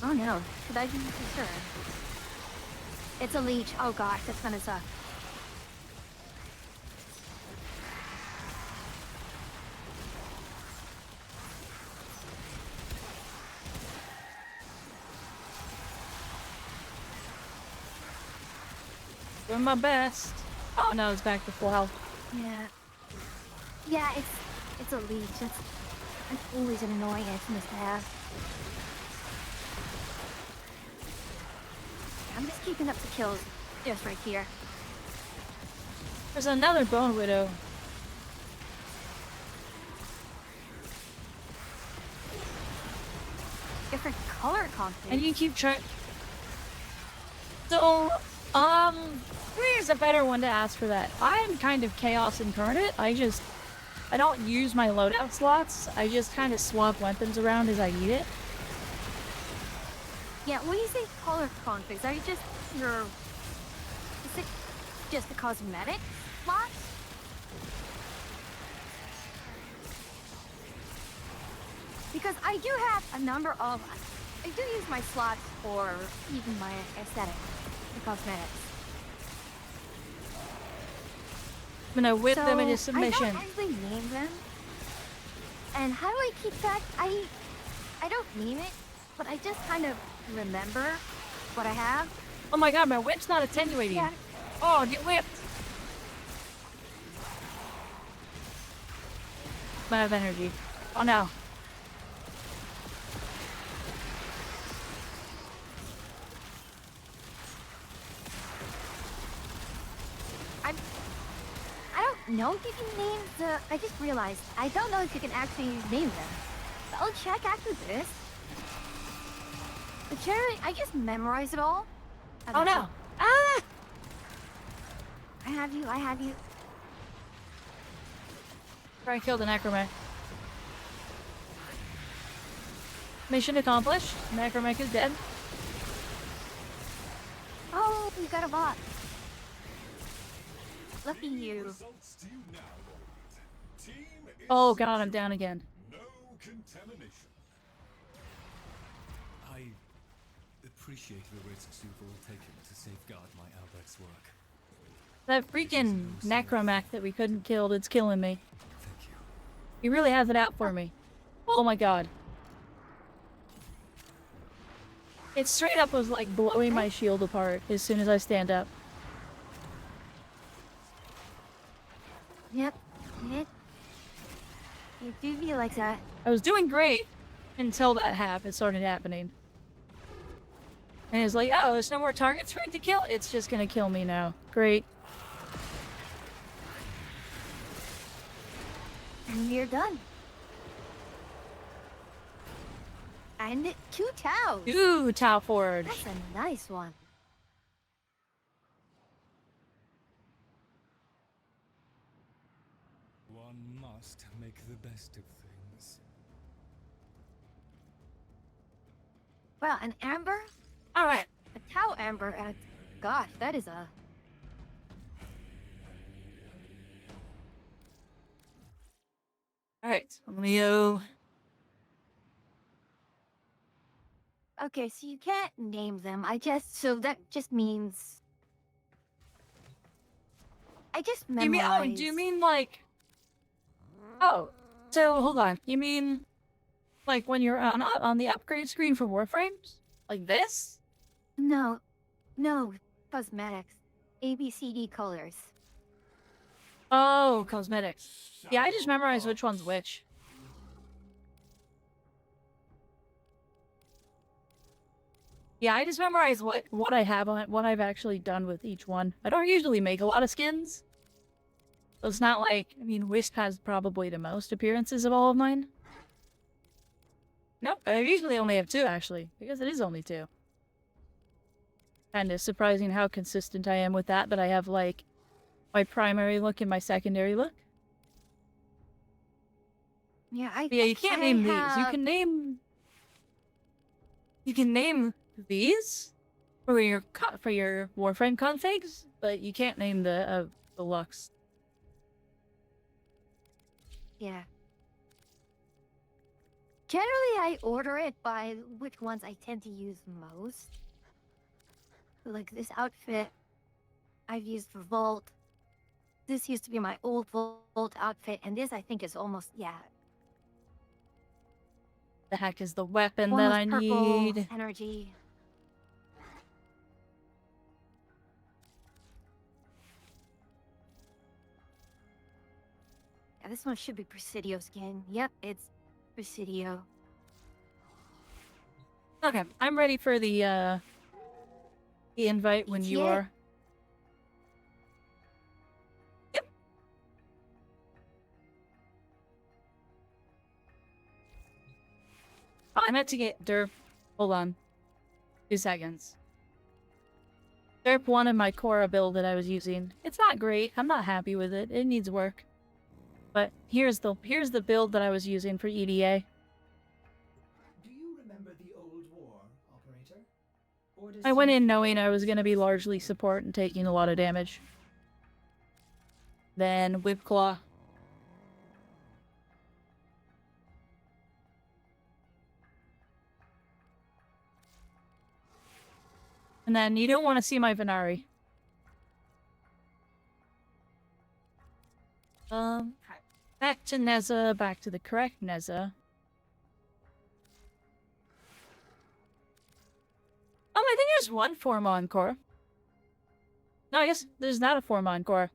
Oh no, should I be concerned? It's a leech. Oh gosh, that's gonna suck. Doing my best. Oh no, it's back to full health. Yeah. Yeah, it's a leech. That's always an annoyance to have. I'm just keeping up the kills just right here. There's another Bone Widow. Different color config. And you keep trying. So, here's a better one to ask for that. I'm kind of Chaos Incarnate. I don't use my loadout slots. I just kind of swap weapons around as I need it. Yeah, when you say color configs, are you just your... Is it just the cosmetic slots? Because I do have a number of... I do use my slots for even my aesthetic, the cosmetics. I'm gonna whip them into I submission. don't actually name them. And how do I keep track? I don't name it, but I just kind of remember what I have. Oh my god, my whip's not attenuating. Yeah. Oh, get whipped. I'm out of energy. Oh no. know if you can name the... I just realized, I don't know if you can actually name them. But I'll check after this. But generally, I just memorize it all. Oh no! Ah! I have you, I have you. Try and kill the necromech. Mission accomplished. Necromech is dead. Oh, you got a bot. Lucky you. Results to you now, Lord. Team is Oh god, I'm down again. no contamination. I appreciate the risks you've all taken to safeguard my Albert's work. That freaking necromech that we couldn't kill, it's killing me. Thank you. He really has it out for me. Oh my god. It straight up was like blowing my shield apart as soon as I stand up. Yep. It do be like that. I was doing great until it started happening. And it's like, oh, there's no more targets for it to kill? It's just gonna kill me now. Great. And you're done. And 2 towels. Ooh, Tau Forge. That's a nice one. One must make the best of things. Well, an amber? Alright. A tau amber, and gosh, that is a... Alright, Leo. Okay, so you can't name them. So that just means... I just memorize... Do you mean like... Oh, so hold on. You mean like when you're on the upgrade screen for Warframes? Like this? No. Cosmetics. ABCD colors. Oh, cosmetics. Yeah, I just memorized which one's which. Yeah, I just memorize what I have on it, what I've actually done with each one. I don't usually make a lot of skins. So it's not like, I mean, Wisp has probably the most appearances of all of mine. Nope, I usually only have 2 actually, because it is only 2. Kinda surprising how consistent I am with that, but I have like my primary look and my secondary look. Yeah, But yeah, you can't name these. You can name these for your Warframe configs, but you can't name the Lux. Yeah. Generally, I order it by which ones I tend to use most. Like this outfit, I've used for Vault. This used to be my old Vault outfit, and this I think is almost, yeah. The heck is the weapon that I purple need? energy. Yeah, this one should be Presidio skin. Yep, it's Presidio. Okay, I'm ready for the invite when you Yeah. are. Yep. Oh, I meant to get derp. Hold on. 2 seconds. Derp 1 in my Korra build that I was using. It's not great. I'm not happy with it. It needs work. But here's the build that I was using for EDA. Do you remember the old war, operator? Or does I went he- in knowing I was going to be largely support and taking a lot of damage. Then Whipclaw. And then you don't want to see my Venari. Back to Neza, back to the correct Neza. I think there's one form encore. No, I guess there's not a form encore.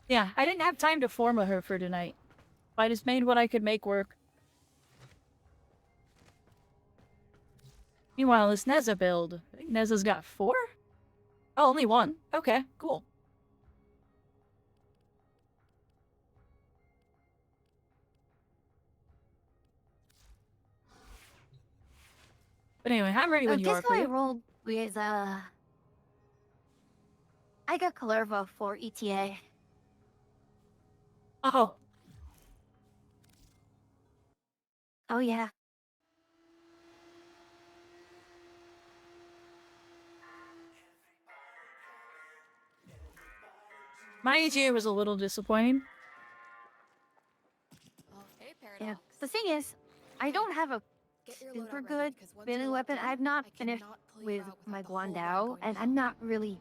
Yeah, I didn't have time to forma her for tonight. I just made what I could make work. Meanwhile, this Neza build, I think Neza's got 4? Oh, only 1. Okay, cool. But anyway, I'm ready when you guess are, who I Priya. rolled with, I got Kalerva for ETA. Oh, Oh, yeah. my ETA was a little disappointing. Yeah. The thing is, I don't have a super good melee weapon. I've not finished with my Guandao, and I'm not really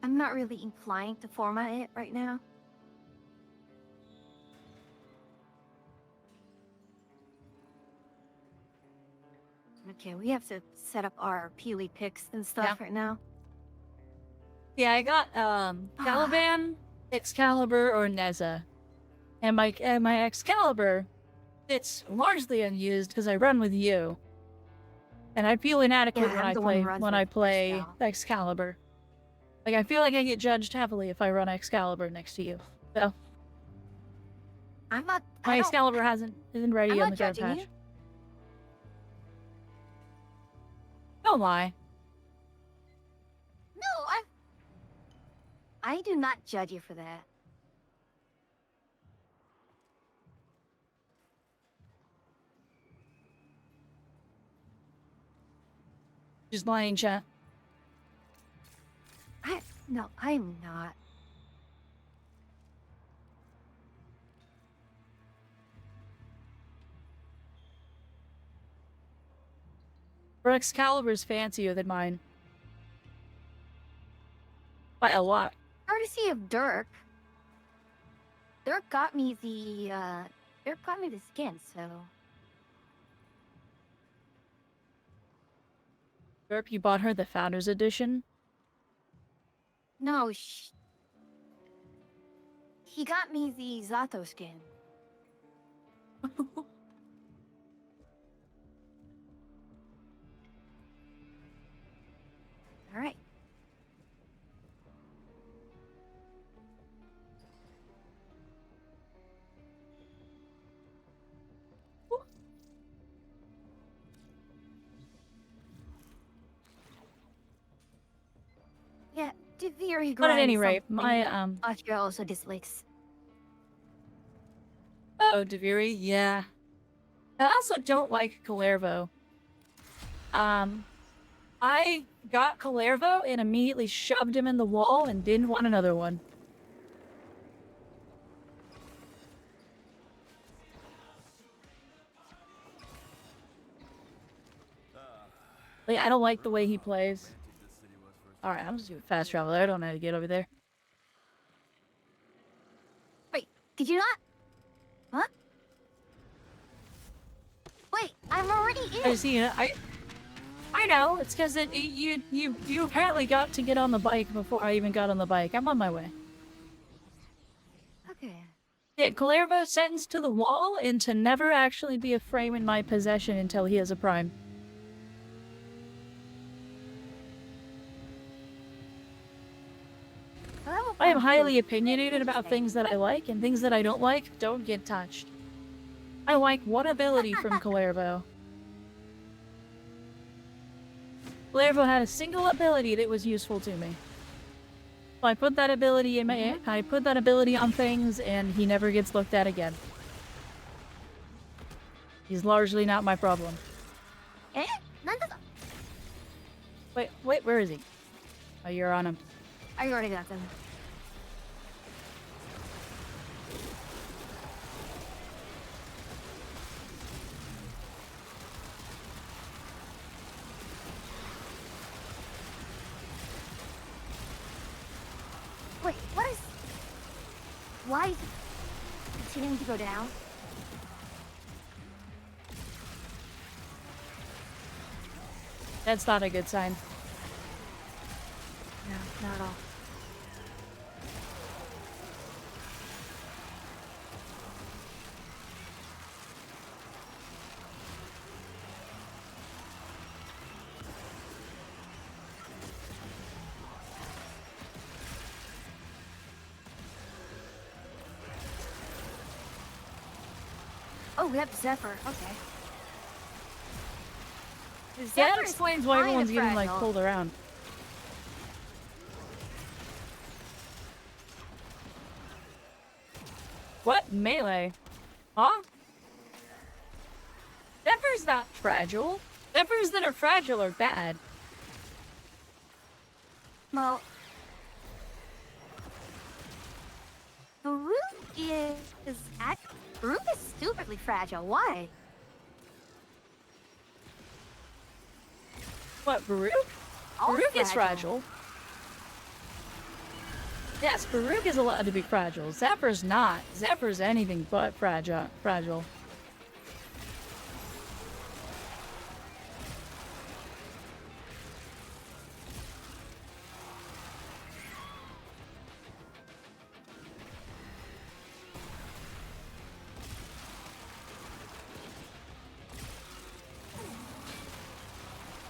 inclined to format it right now. Okay, we have to set up our Peely picks and stuff right now. Yeah, I got Caliban, Excalibur, or Neza, and my Excalibur, it's largely unused because I run with you, and I feel inadequate Yeah, when I'm I the one who play runs with Excal. Excalibur. Like I feel like I get judged heavily if I run Excalibur next to you. So I'm not. my Excalibur isn't ready I'm on not the guard judging patch. you. Don't lie. No, I do not judge you for that. Just lying, chat. No, I'm not. Her Excalibur's fancier than mine. By a lot. Courtesy of Dirk. Dirk got me the skin, so Derp, you bought her the Founders Edition? no, he got me the Zato skin. All right. Yeah, Deviri But at any grinds rate, something my Akira also dislikes. oh, Deviri, yeah. I also don't like Calervo. I got Calervo and immediately shoved him in the wall and didn't want another one. Like, I don't like the way he plays. Alright, I'm just doing fast travel. I don't know how to get over there. Wait, did you not? Huh? Wait, I'm already in. I see it. I know. It's because you apparently got to get on the bike before I even got on the bike. I'm on my way. Okay. Yeah, Calervo sentenced to the wall and to never actually be a frame in my possession until he has a prime. I am highly opinionated about things that I like, and things that I don't like don't get touched. I like one ability from Calervo. Calervo had a single ability that was useful to me. So I put that ability in my I put that ability on things, and he never gets looked at again. He's largely not my problem. Eh? Wait, where is he? Oh, you're on him. I already got them. Wait, what is... Why is it continuing to go down? That's not a good sign. No, not at all. Oh, we have Zephyr. Okay. That Zephyr is explains why kinda everyone's getting like fragile. pulled around. What? Melee? Huh? Zephyrs not fragile. Zephyrs that are fragile are bad. Well, Baruch Baruch is stupidly fragile. Why? What, Baruch? All Baruch is fragile. Yes, Baruch is allowed to be fragile. Zephyr's not. Zephyr's anything but fragile.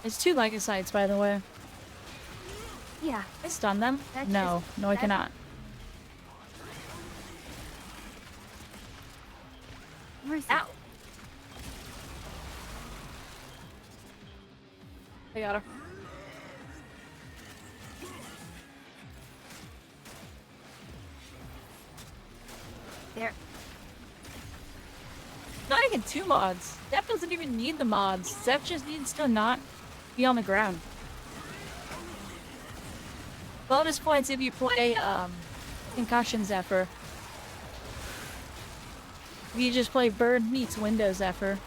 It's 2 Legacytes, by the way. Yeah. I stun them? That's No, just- no, I that- cannot. Where's Ow! I got her. there? Not even 2 mods. Zeph doesn't even need the mods. Zeph just needs to not be on the ground. Bonus points if you play Concussion Zephyr. If you just play Bird meets Window Zephyr.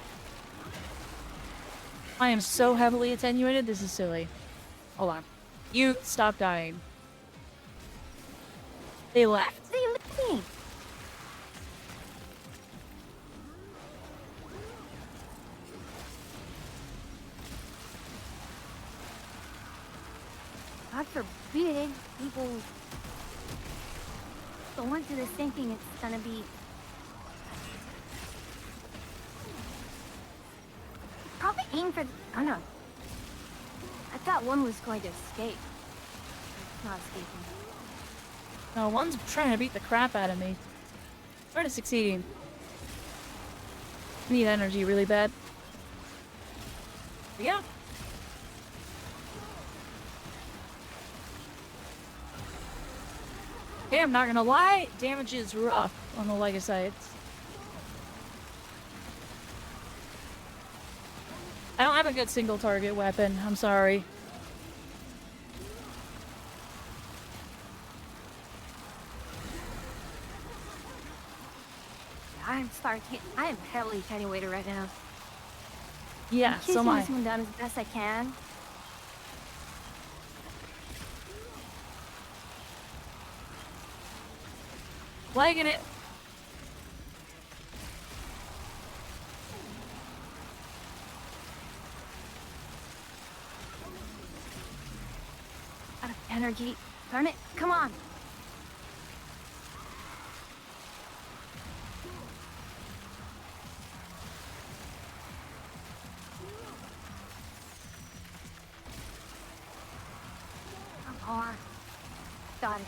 I am so heavily attenuated, this is silly. Hold on. You stop dying. They left. They leave me. God forbid people go into this thinking it's gonna be probably aim for. I don't know. I thought one was going to escape. It's not escaping. No, one's trying to beat the crap out of me. Trying to succeeding. Need energy really bad. Yeah. Hey, I'm not gonna lie, damage is rough on the Legacytes. I don't have a good single target weapon, I'm sorry. I am heavily attenuated right now. Yeah, Chasing so am I. this one down as best I can. Liking it. Out of energy. Darn it. Come on. Come on. Got it.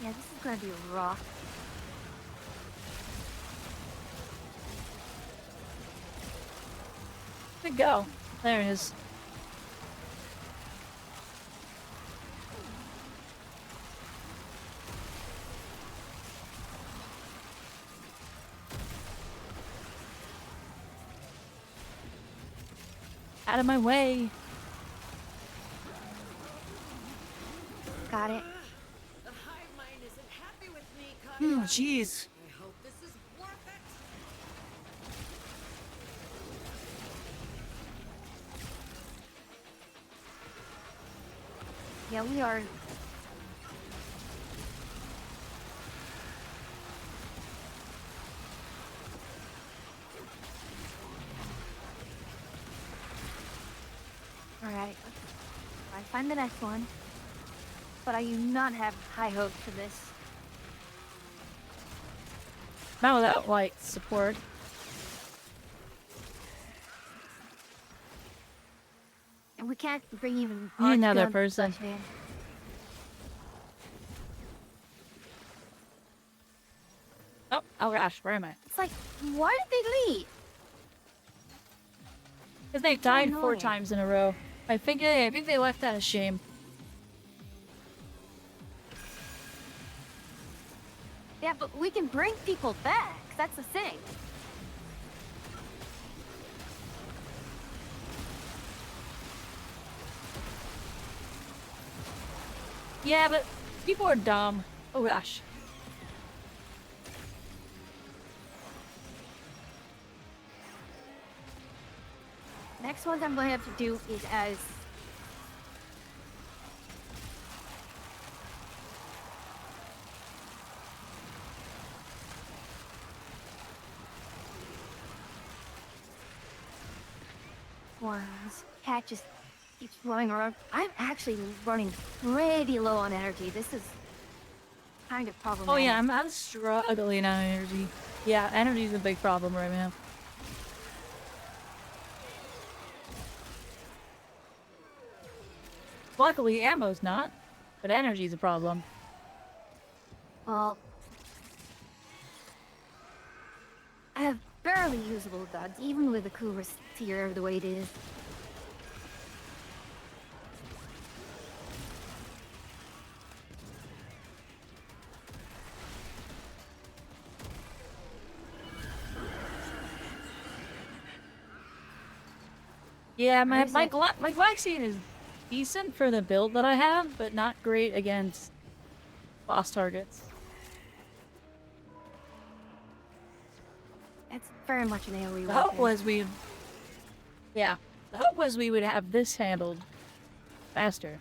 Yeah, this is gonna be rough. Good go. There it is. Out of my way. Got it. The hive mind isn't happy with me, Oh, Cody. jeez. I hope this is worth it. Yeah, we are. Alright. I find the next one. But I do not have high hopes for this. Not without, like, support. And we can't bring even You need another arch guns person. such in. Oh gosh, where am I? It's like, why did they leave? Because they died 4 annoying. times in a row. I think they left out of shame. Yeah, but we can bring people back. That's the thing. Yeah, but people are dumb. Oh gosh. Next one I'm going to have to do is as wow, this cat just keeps running around. I'm actually running pretty low on energy. This is kind of problematic. Oh yeah, I'm struggling on energy. Yeah, energy's a big problem right now. Luckily, ammo's not, but energy's a problem. Well, I have barely usable guns, even with the Cougar tier the way it is. Yeah, my Where's it? my vaccine is decent for the build that I have, but not great against boss targets. It's very much an AoE The hope weapon. was yeah, the hope was we would have this handled faster.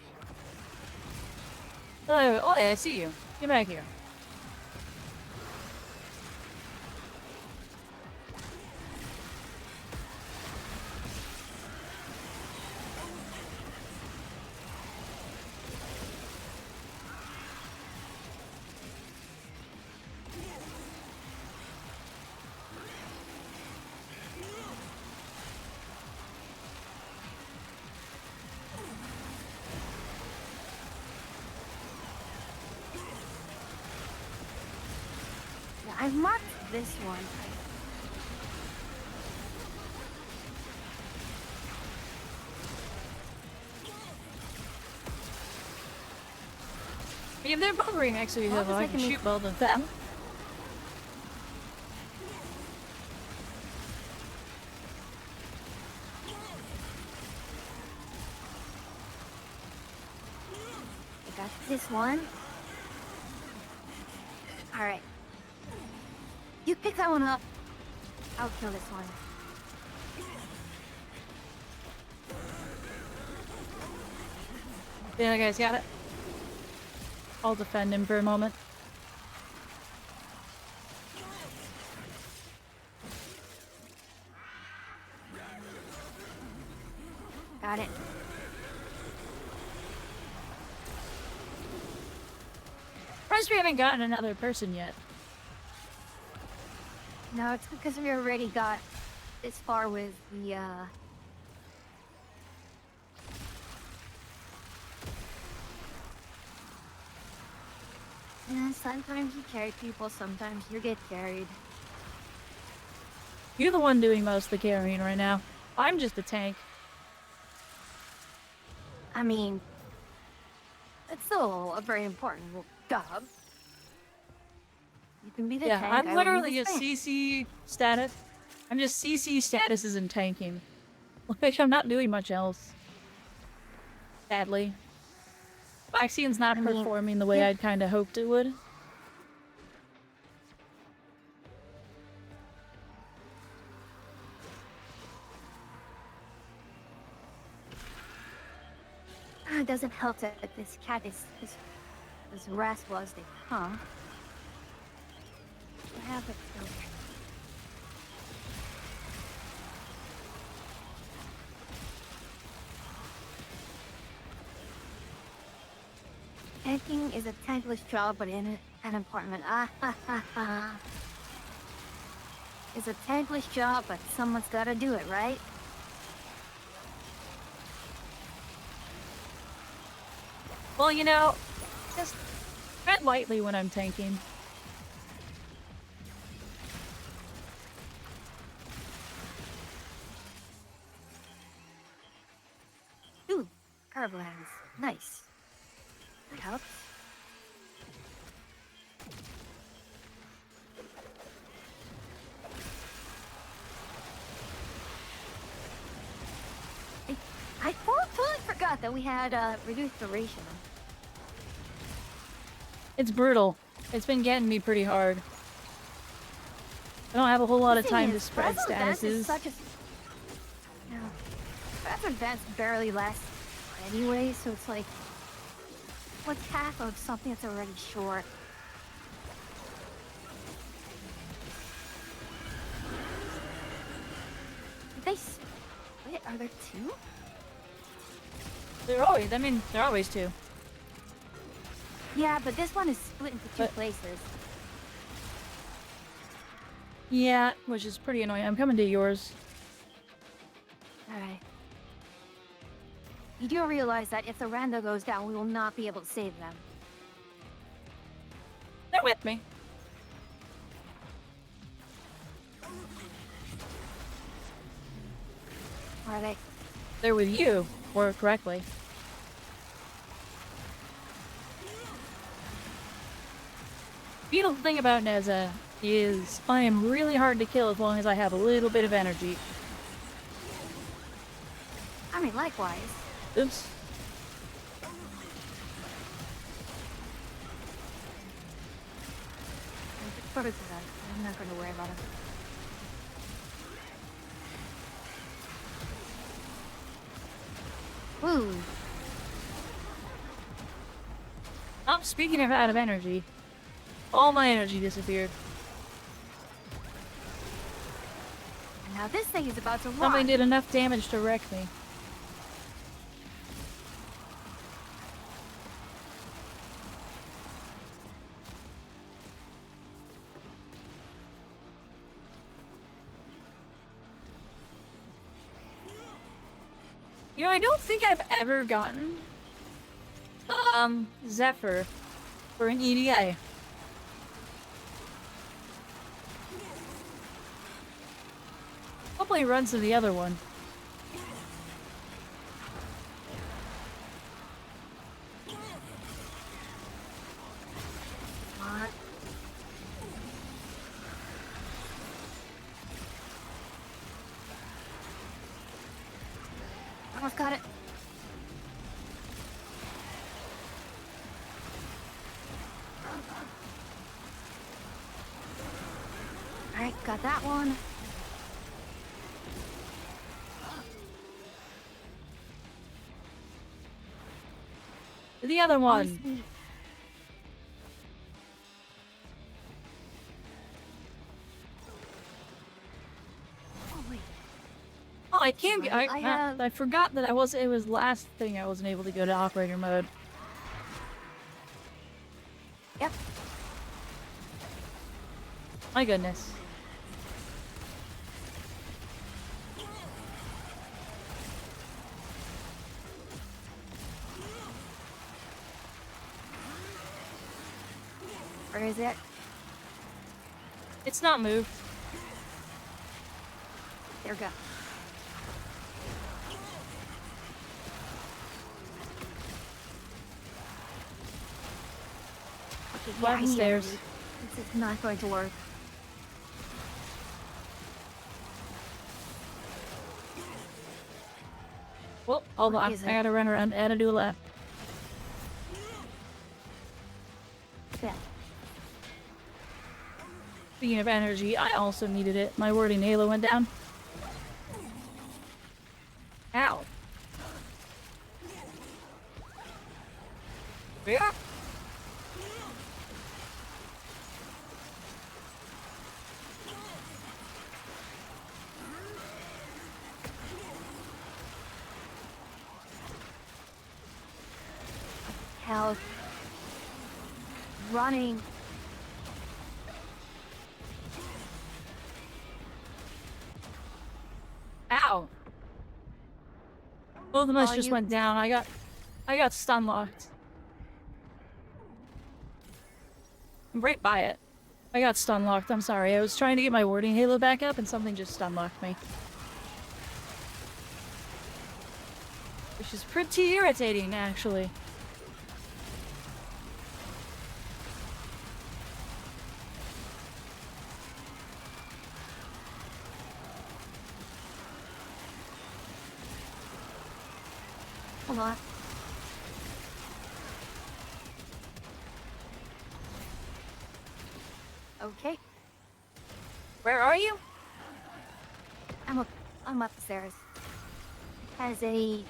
Oh, yeah, I see you. Get back here. Yeah, I've marked this one. If they're buffering next to each Well, other, it's I like can a shoot both of them. I got this one. Alright. You pick that one up. I'll kill this one. Yeah, guys, got it. I'll defend him for a moment. Got it. Surprised we haven't gotten another person yet. No, it's because we already got this far with the, Yeah, sometimes you carry people, sometimes you get carried. You're the one doing most of the carrying right now. I'm just a tank. I mean, it's still a very important job. You can be the Yeah, tank. I'm I would be literally the just tank. CC status. I'm just CC statuses and tanking. Like, I'm not doing much else. Sadly. Vaccine's not I mean, performing the way yeah. I'd kind of hoped it would. It doesn't help that this cat is as rascal as they come. What happened? Tanking is a thankless job, but in an important one. Ah ha ha ha. is a thankless job, but someone's gotta do it, right? Well, you know, just tread lightly when I'm tanking. Ooh, Carbolans. Nice. That helps. I totally forgot that we had reduced duration. It's brutal. It's been getting me pretty hard. I don't have a whole lot The of thing time to is, spread Breath of Advance is statuses. such a... No. Breath of Advance barely lasts anyway, so it's like... what's half of something that's already short? Did they split? Are there two? They're always two. Yeah, but this one is split into two But- places. Yeah, which is pretty annoying. I'm coming to yours. Alright. You do realize that if the rando goes down, we will not be able to save them. They're with me. Are they? They're with you, or correctly. Beautiful thing about Neza is I am really hard to kill as long as I have a little bit of energy. I mean, likewise. Oops. I'm not going to worry about it. Woo! Oh, speaking of out of energy, all my energy disappeared. And now this thing is about to run. Somebody did enough damage to wreck me. You know, I don't think I've ever gotten Zephyr for an EDA. Hopefully it runs to the other one. What? Almost got it. Alright, got that one. The other one. Honestly, oh wait. Oh, I can't get. I have- I forgot that I was. It was last thing I wasn't able to go to operator mode. Yep. My goodness. Where is it? It's not moved. There we go. Just Yeah, I climb the need stairs. energy. This is not going to work. Well, hold Where on. is I it? gotta run around and do a lap. Yeah. Speaking of energy, I also needed it. My wording halo went down. Ow. Yeah. Health. Running. Both of us Oh, just you- went down. I got stun locked. I'm right by it. I got stun locked. I'm sorry. I was trying to get my warding halo back up and something just stun locked me. Which is pretty irritating, actually. Hold on. Okay, Where are you? I'm upstairs. Has a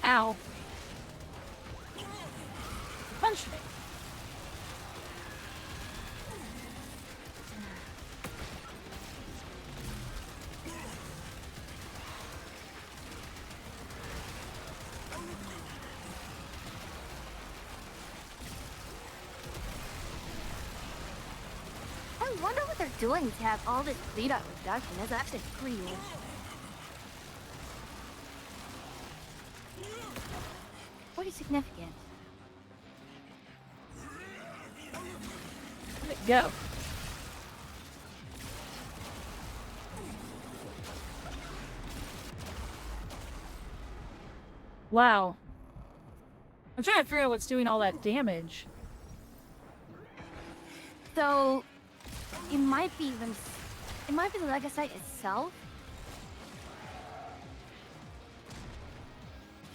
Ow. Punch me. I wonder what they're doing to have all this bleed out reduction. That's actually pretty cool. Pretty significant. Let it go. Wow. I'm trying to figure out what's doing all that damage. So it might be the Legasite itself.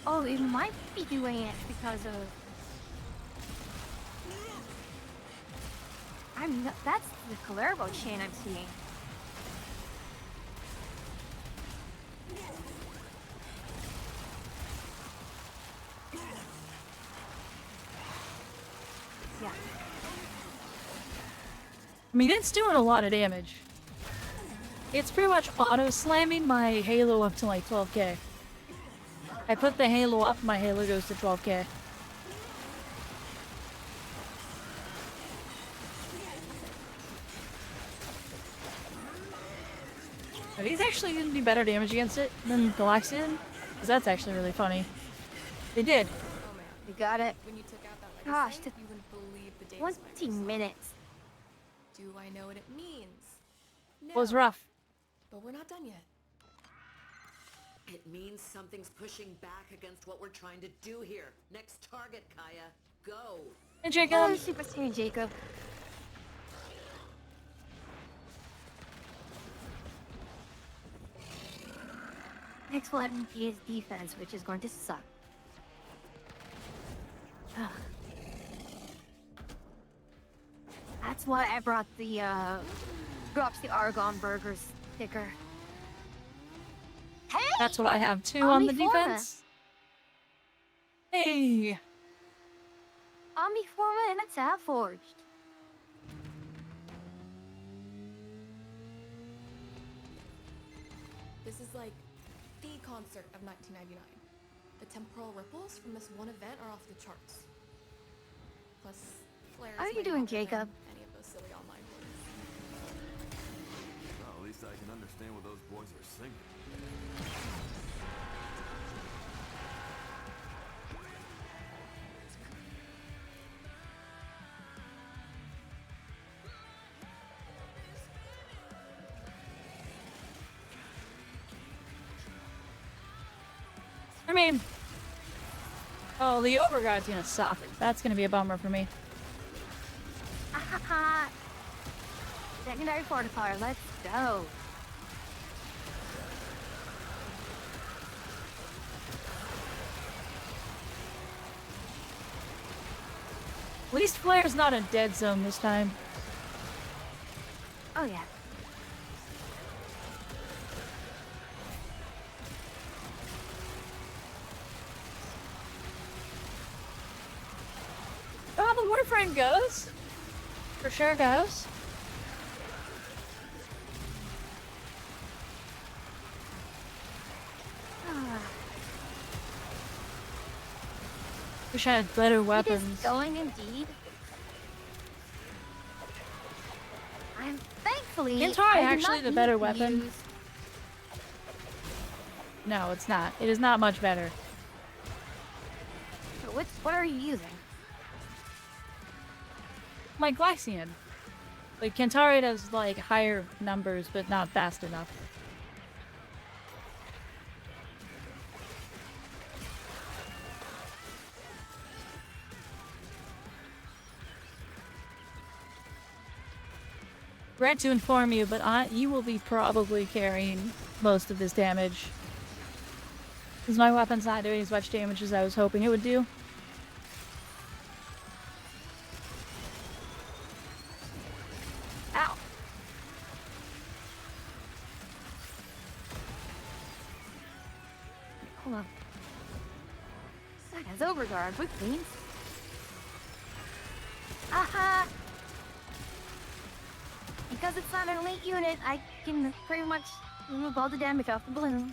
Oh, it might be doing it because of that's the Calerbo chain I'm seeing. Yeah. I mean, it's doing a lot of damage. It's pretty much auto-slamming my Halo up to like 12k. I put the Halo up, my Halo goes to 12k. Are these actually going to do better damage against it than Galaxy did? Because that's actually really funny. They did. Oh man, You got it. when you took out that Gosh, legacy, you wouldn't believe the days 20 minutes. Do I know what it means? No. It was rough. But we're not done yet. It means something's pushing back against what we're trying to do here. Next target, Kaya. Go. Hey, Oh, Jacob. Super Saiyan Jacob. Next will be his defense, which is going to suck. Ugh. That's why I brought the drops the Argon Burger sticker. Hey! That's what I have too on the Omniforma. defense. Hey. Omniforma and a Tab Forged. This is like the concert of 1999. The temporal ripples from this one event are off the charts. Plus, Flair is How are you way doing, hotter than Jacob? Any of those silly online boys. Well, at least I can understand what those boys are singing. I mean, oh, the Overgod's gonna suck. That's gonna be a bummer for me. Ahaha. Secondary fortifier, let's go. At least Flair's not in dead zone this time. Oh yeah. Oh, the Warframe goes. For sure goes. Ah, Wish I had better it is weapons. going indeed. I'm thankful Thankfully, Kintari I did actually not the need better to weapon? use- No, it's not. It is not much better. What are you using? My Glycean. Like, Kintari does, like, higher numbers, but not fast enough. Regret to inform you, but you will be probably carrying most of this damage. Because my weapon's not doing as much damage as I was hoping it would do. Ow! Hold on. That has overguard, which means... Aha! Because it's not an elite unit, I can pretty much remove all the damage off the balloons.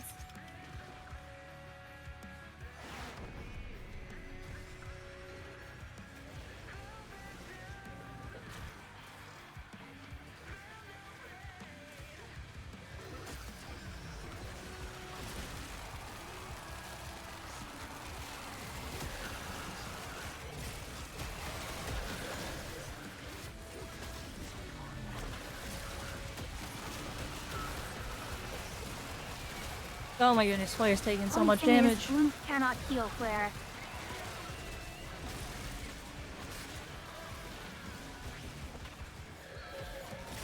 Oh my goodness, Flare's taking so Only much thing is, damage. balloons cannot heal Flare.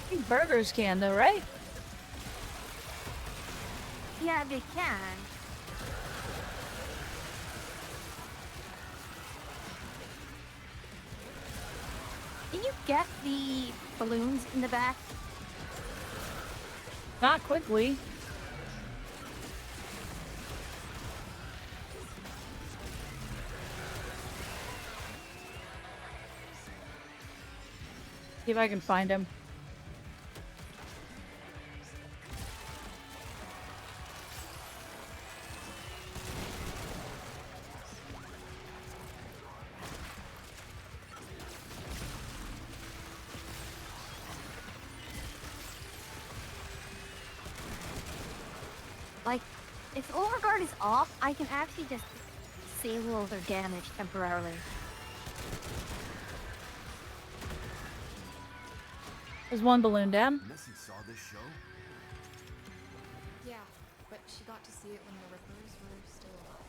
I think burgers can though, right? Yeah, they can. Can you get the balloons in the back? Not quickly. See if I can find him. Like, if overguard is off, I can actually just disable their damage temporarily. There's one balloon down. Missy saw this show? Yeah, but she got to see it when the Rippers were still alive.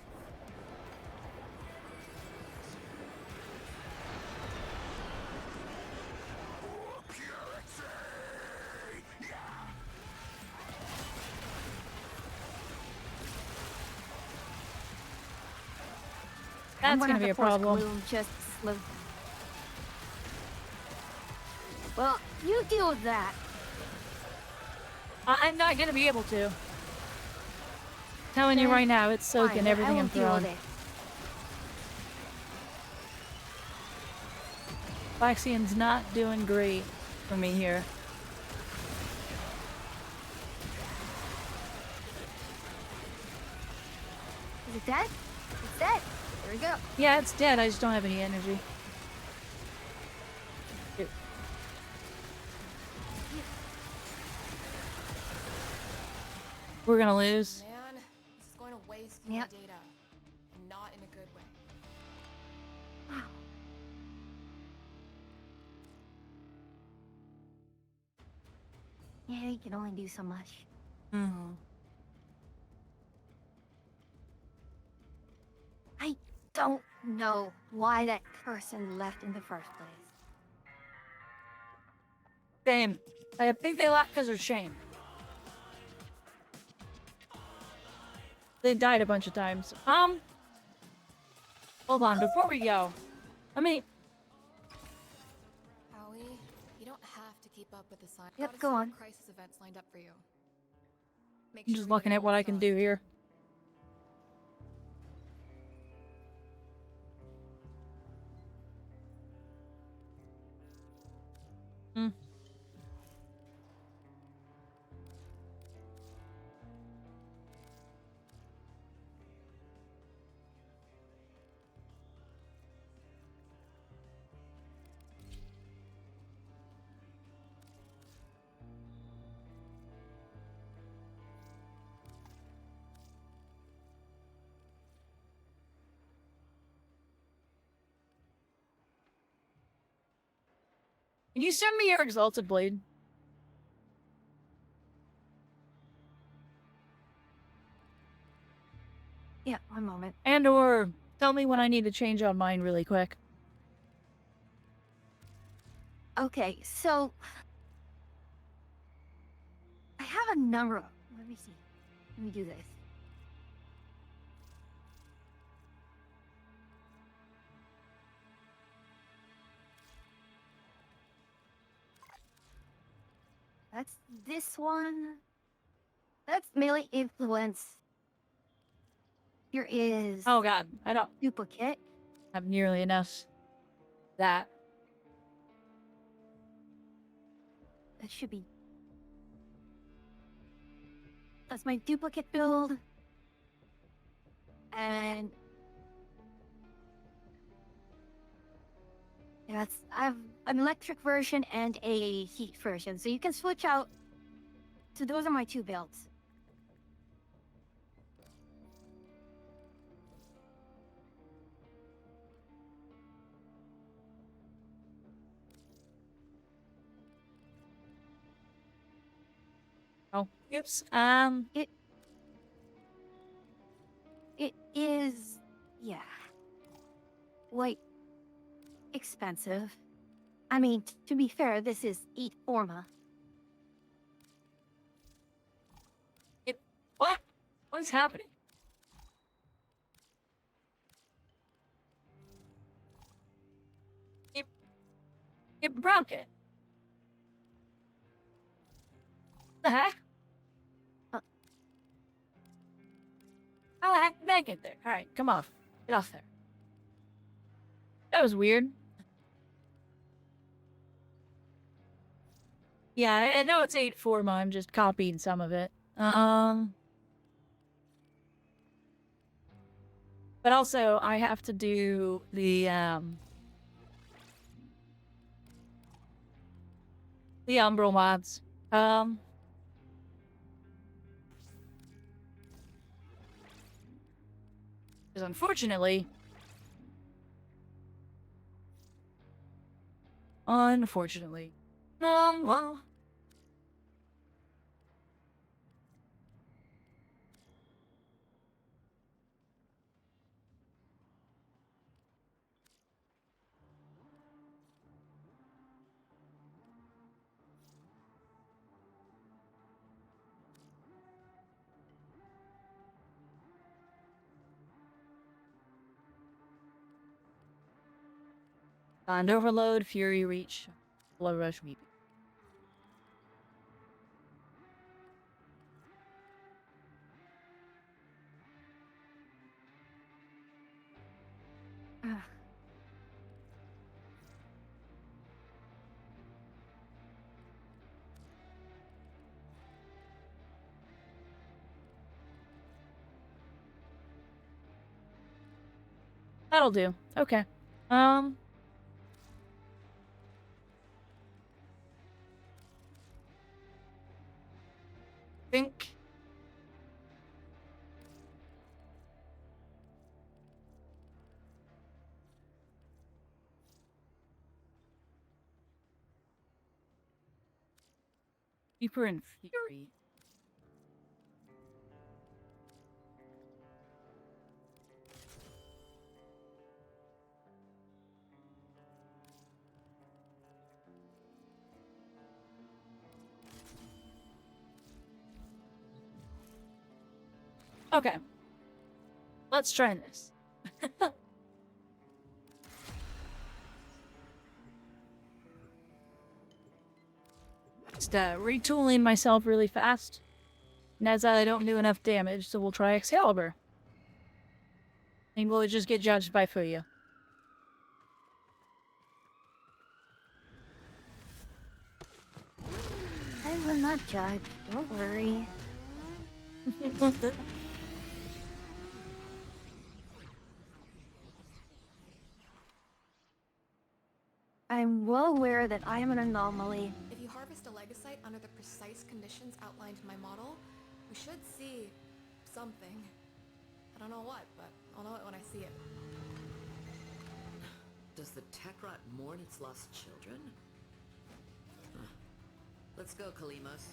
That's I'm gonna be a have to force problem. Gloom just slip. Well, you deal with that. I'm not gonna be able to. Telling you Okay. right now, it's soaking Fine, everything I I'm will deal with throwing. it. Glycean's not doing great for me here. Is it dead? It's dead. There we go. Yeah, it's dead. I just don't have any energy. Shoot. We're gonna lose. Man, this is going to waste Yep. my data. And not in a good way. Yeah, you can only do so much. Mm-hmm. I don't know why that person left in the first place. Shame. I think they left because of shame. They died a bunch of times. Hold on, before we go, let me... Howie, you don't have to keep up with the sign. Yep, Got a go set of on. crisis events lined up for you. Make I'm sure just we looking get at what I can done. do here. Hmm. Can you send me your exalted blade? Yeah, one moment. And or tell me when I need to change on mine really quick. Okay, so I have a number of. Let me see. Let me do this. That's this one. That's melee influence. Here is Oh god, I don't duplicate. have nearly enough. That. That should be. That's my duplicate build. And yeah, I have an electric version and a heat version, so you can switch out. So those are my two builds. Oh, oops. It is, yeah, like expensive. I mean, to be fair, this is Eat Forma. What? What's happening? It broke it. The heck? How the heck did that get there? Alright, come off. Get off there. That was weird. Yeah, I know it's 8 I'm just copying some of it. But also, I have to do the Umbral mods. Because unfortunately, well, Bond Overload, Fury Reach, Blood Rush, Weeping. That'll do. Okay. Think. Deeper in Fury. Okay. Let's try this. Just retooling myself really fast. And as I don't do enough damage, so we'll try Excalibur. And we'll just get judged by Fuya. I will not judge. Don't worry. I'm well aware that I am an anomaly. If you harvest a Legosite under the precise conditions outlined in my model, we should see something. I don't know what, but I'll know it when I see it. Does the tech rot mourn its lost children? Let's go, Kalimos.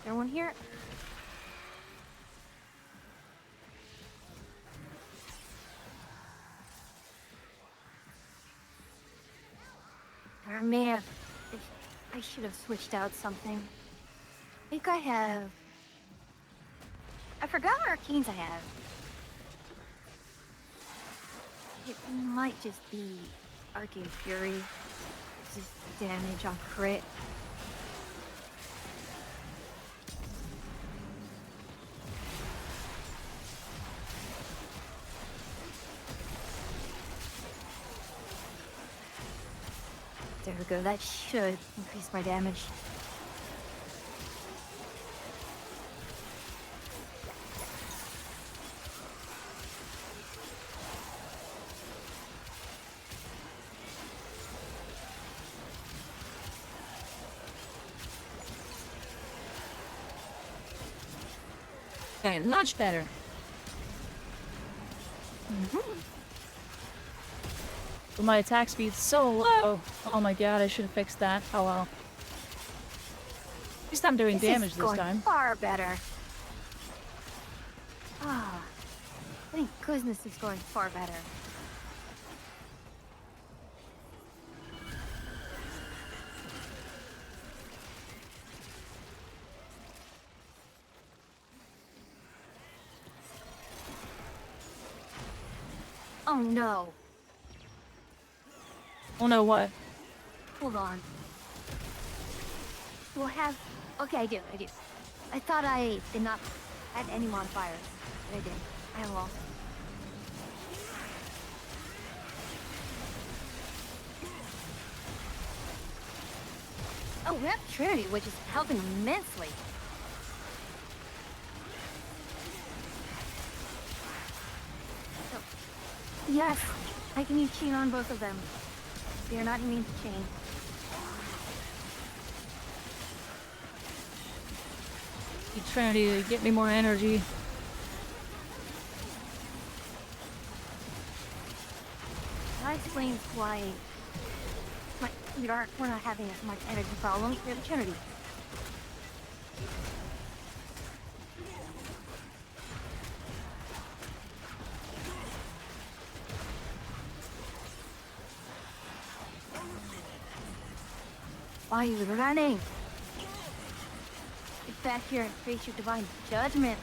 Everyone here? I may have... I should have switched out something. I think I have... I forgot what arcanes I have. It might just be Arcane Fury. Just damage on crit. There we go, that should increase my damage. Okay, much better. But my attack speed's so low. Oh my god, I should have fixed that. Oh well. At least I'm doing damage is this going time. far better. Ah, thank goodness it's going far better. Oh no. Oh no, what? Hold on. We'll have... Okay, I do. I thought I did not add any modifiers. But I did. I have all. Oh, we have Trinity, which is helping immensely. So, yes, I can use chain on both of them. They are not immune to chain. Need Trinity to get me more energy. That explains why we're not having as much energy problems. We have Trinity. Why are you running? Get back here and face your divine judgment.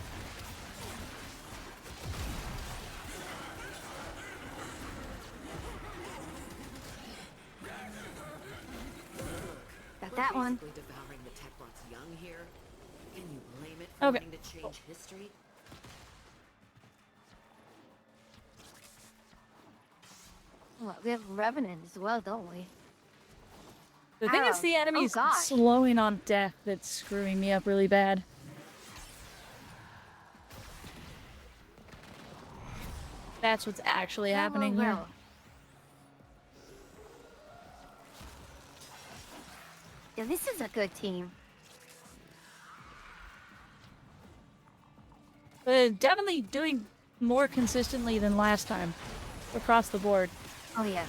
Got that one. Basically devouring the Techrot's young here. Can you blame it for Okay. wanting to change history? Well, we have Revenant as well, don't we? The thing is, Ow. the enemy's Oh, gosh. slowing on death that's screwing me up really bad. That's what's actually happening here. Well. Yeah, this is a good team. Definitely doing more consistently than last time. Across the board. Oh yeah.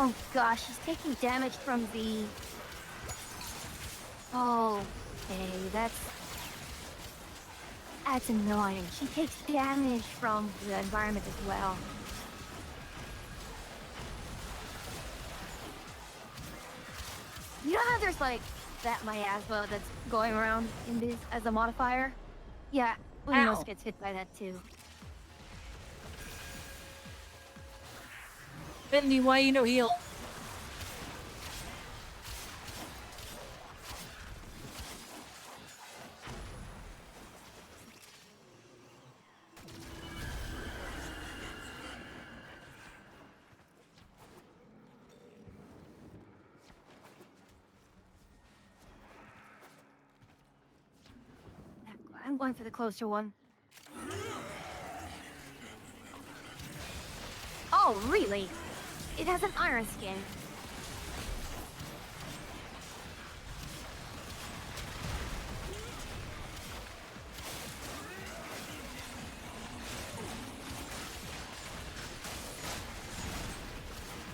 Oh gosh, she's taking damage from the... Oh, okay, that's annoying. She takes damage from the environment as well. You know how there's like that miasma that's going around in this as a modifier? Yeah, Lunos Ow. gets hit by that too. Bendy, why you no heal? I'm going for the closer one. Oh, really? It has an iron skin.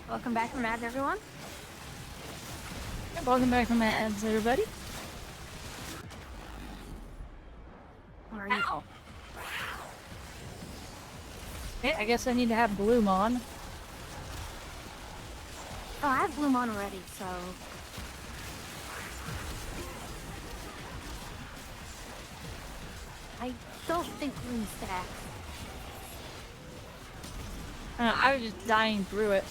Welcome back from ads, everyone. Welcome back from ads, everybody. Where are you? Ow. Okay, I guess I need to have Bloom on. Oh, I have Bloom on already, so... I don't think Bloom stacks. I was just dying through it.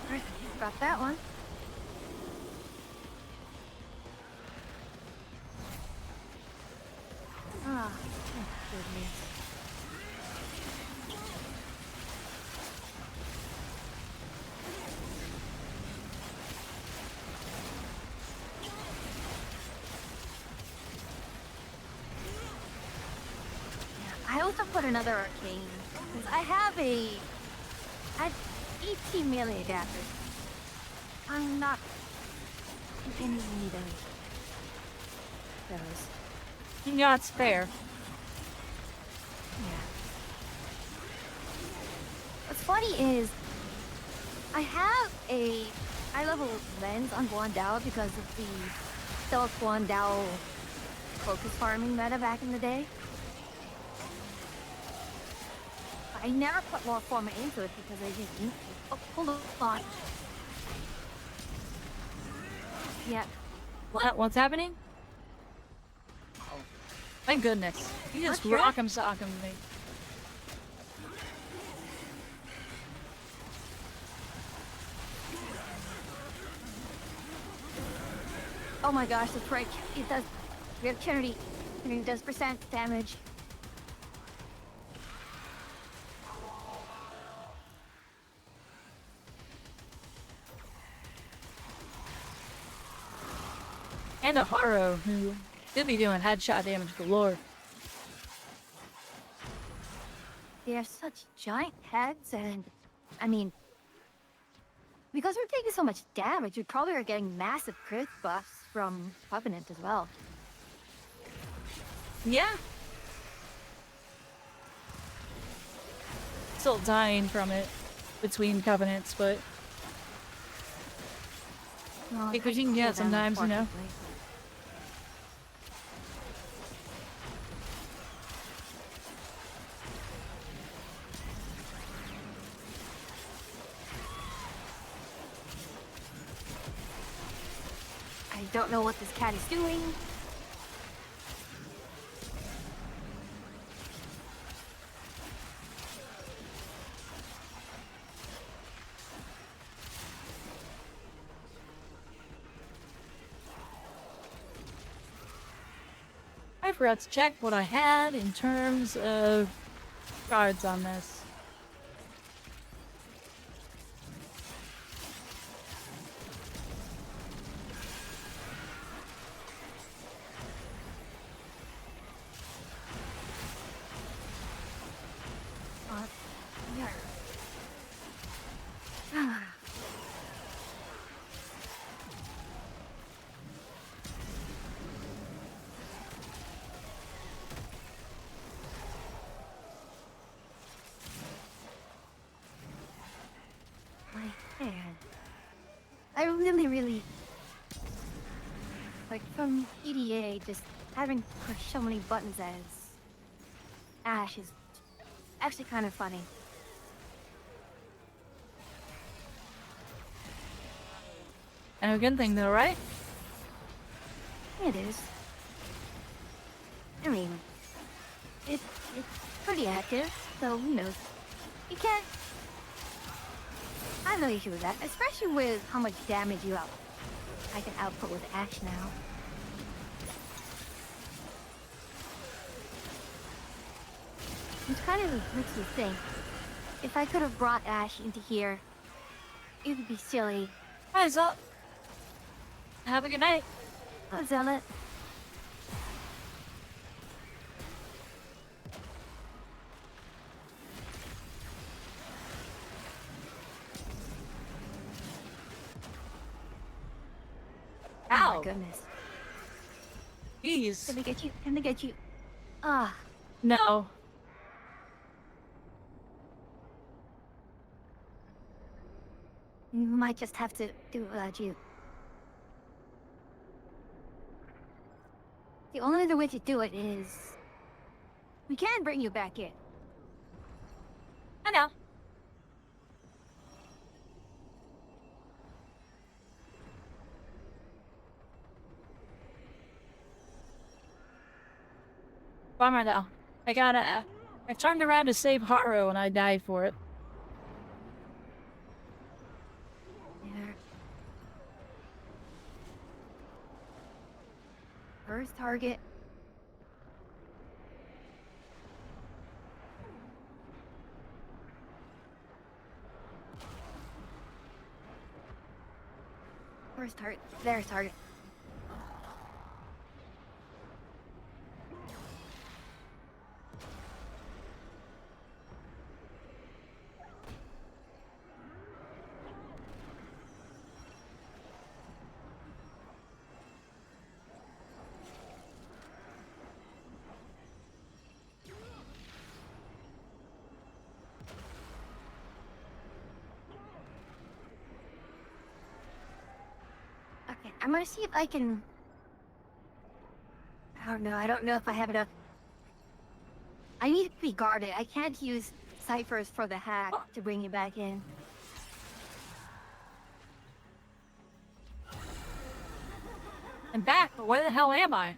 Alright, got that one. Ah, goodness. I also put another arcane. Because I have I have 18 melee adapters. I'm not going to need any of those. Yeah, it's fair. Yeah. What's funny is I have a high level lens on Guandao because of the stealth Guandao focus farming meta back in the day. I never put more forma into it because I didn't. Oh, hold on. Yeah. What's happening? Oh, thank goodness. You just Not sure. rock'em sock'em me. Oh my gosh, the prick. It does. We have Trinity. Trinity does percent damage. And a Haro, who could be doing headshot damage galore. They have such giant heads, and I mean, because we're taking so much damage, we probably are getting massive crit buffs from Covenant as well. Yeah. Still dying from it between covenants, but Well, because I you can kill get them, sometimes, you know. unfortunately. I don't know what this cat is doing. I forgot to check what I had in terms of cards on this. Yeah. My hand. I really like from EDA, just having to push so many buttons as Ash is actually kind of funny. And a good thing though, right? It is. I mean, it's pretty active, so who knows? You can't. I don't no issue with that, especially with how much damage I can output with Ash now. It kind of makes me think, if I could have brought Ash into here, it would be silly. Eyes up. Have a good night. Zealot. Oh Ow. my goodness. Jeez. Can they get you? Can they get you? Ah. No. We might just have to do it without you. The only other way to do it is... we can bring you back in. I know. Bummer though. I turned around to save Haru and I died for it. There. First target. First target. There's target. Okay, I'm gonna see if I can... I don't know if I have enough. I need to be guarded. I can't use ciphers for the hack to bring you back in. I'm back, but where the hell am I?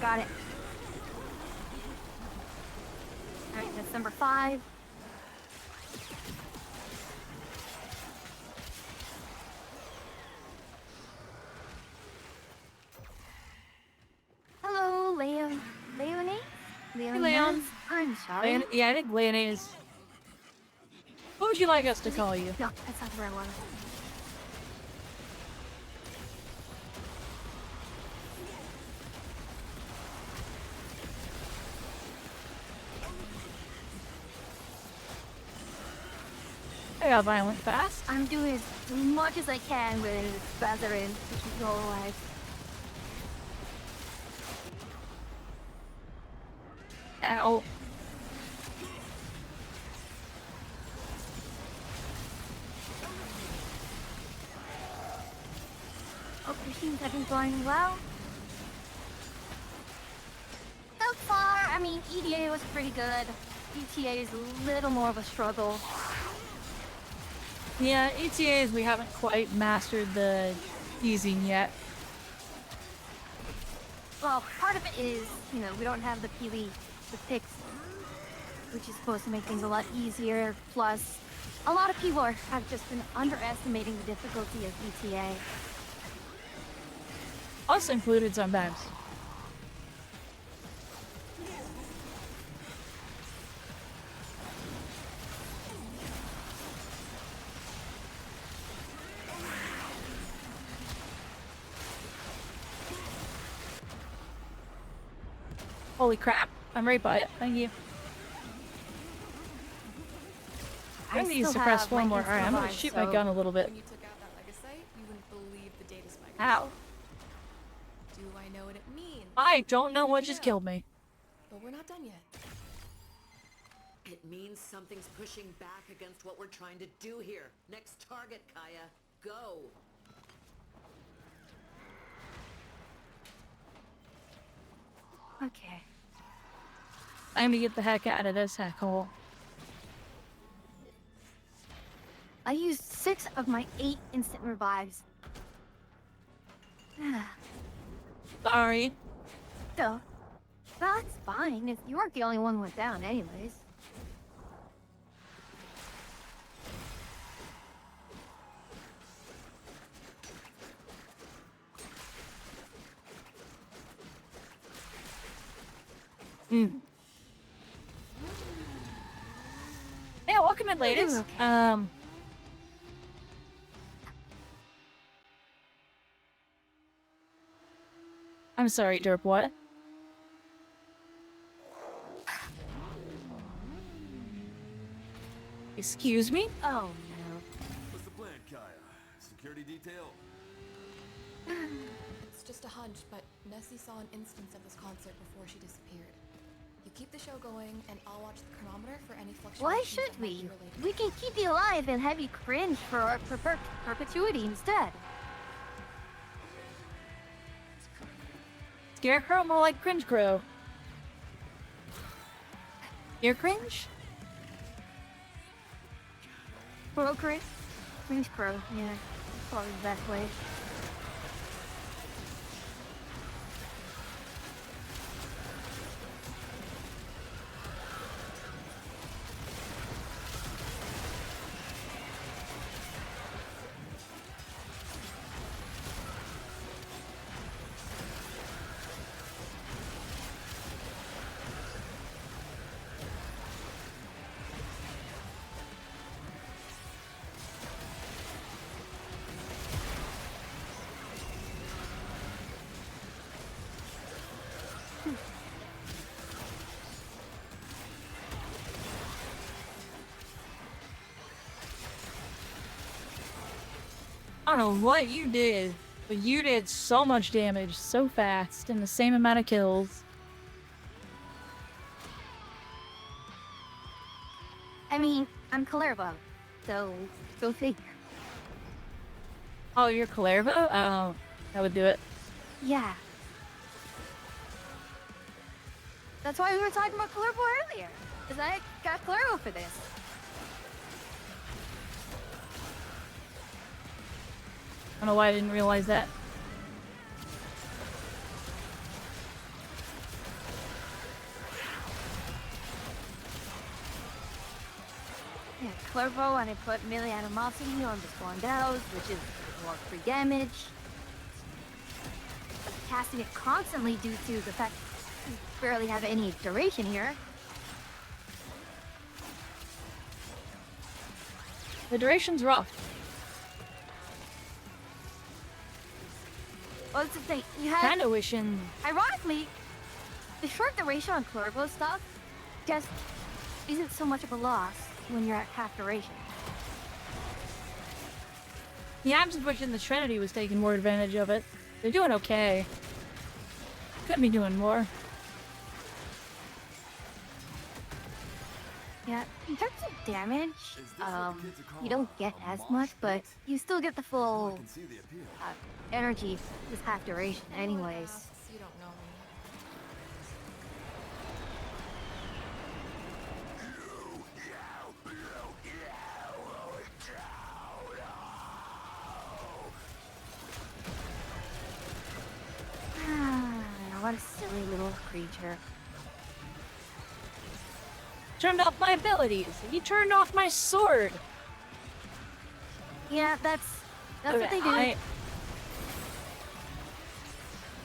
Got it. Alright, that's number 5. Hello, Leon. Leonie? Hey, Leon. I'm sorry. Yeah, I think Leonese. What would you like us to call you? No, that's not the right one. I got violent fast. I'm doing as much as I can with Bazarin to keep you all alive. Ow. Oh, machines have been going well. So far, I mean, EDA was pretty good. ETA is a little more of a struggle. Yeah, ETAs we haven't quite mastered the easing yet. Well, part of it is, we don't have the Peely, the picks, which is supposed to make things a lot easier. Plus, a lot of people have just been underestimating the difficulty of ETA. Us included sometimes. Holy crap, I'm right by it. Thank you. I need to suppress have my one more. Alright, I'm gonna Insta shoot Live, my gun a little bit. When you took out that legacyte, you wouldn't believe the data spikers. Ow. Do I know what it means? I don't know what just killed me. But we're not done yet. It means something's pushing back against what we're trying to do here. Next target, Kaya. Go! Okay. Time to get the heck out of this heck hole. I used 6 of my 8 instant revives. Sorry. So, that's fine. If you weren't the only one who went down anyways. Yeah, welcome in, ladies. Okay. I'm sorry, Derp, what? Excuse me? Oh no. What's the plan, Kaya? Security detail? It's just a hunch, but Nessie saw an instance of this concert before she disappeared. You keep the show going, and I'll watch the chronometer for any fluctuations. Why that should might we? be related. We can keep you alive and have you cringe for our perpetuity instead. Scarecrow, more like Cringe Crow. You're cringe? Crow cringe? Cringe crow, yeah. Probably the best way. I don't know what you did, but you did so much damage so fast and the same amount of kills. I mean, I'm Kalervo, so go figure. Oh, you're Kalervo? Oh, that would do it. Yeah. That's why we were talking about Kalervo earlier. Because I got Kalervo for this. I don't know why I didn't realize that. Yeah, Kalervo, and I put melee animosity on the spawn dows, which is more free damage. But casting it constantly due to the fact we barely have any duration here. The duration's rough. Well, that's the thing. You have, Kinda wishing. ironically, the short duration on Kalervo stuff just isn't so much of a loss when you're at half duration. Yeah, I'm just wishing the Trinity was taking more advantage of it. They're doing okay. Could be doing more. Yeah, in terms of damage, you don't get as much, but you still get the full can see the appeal. energy with half duration anyways. You don't know me. What a silly little creature. Turned off my abilities. He turned off my sword. Yeah, that's what they do.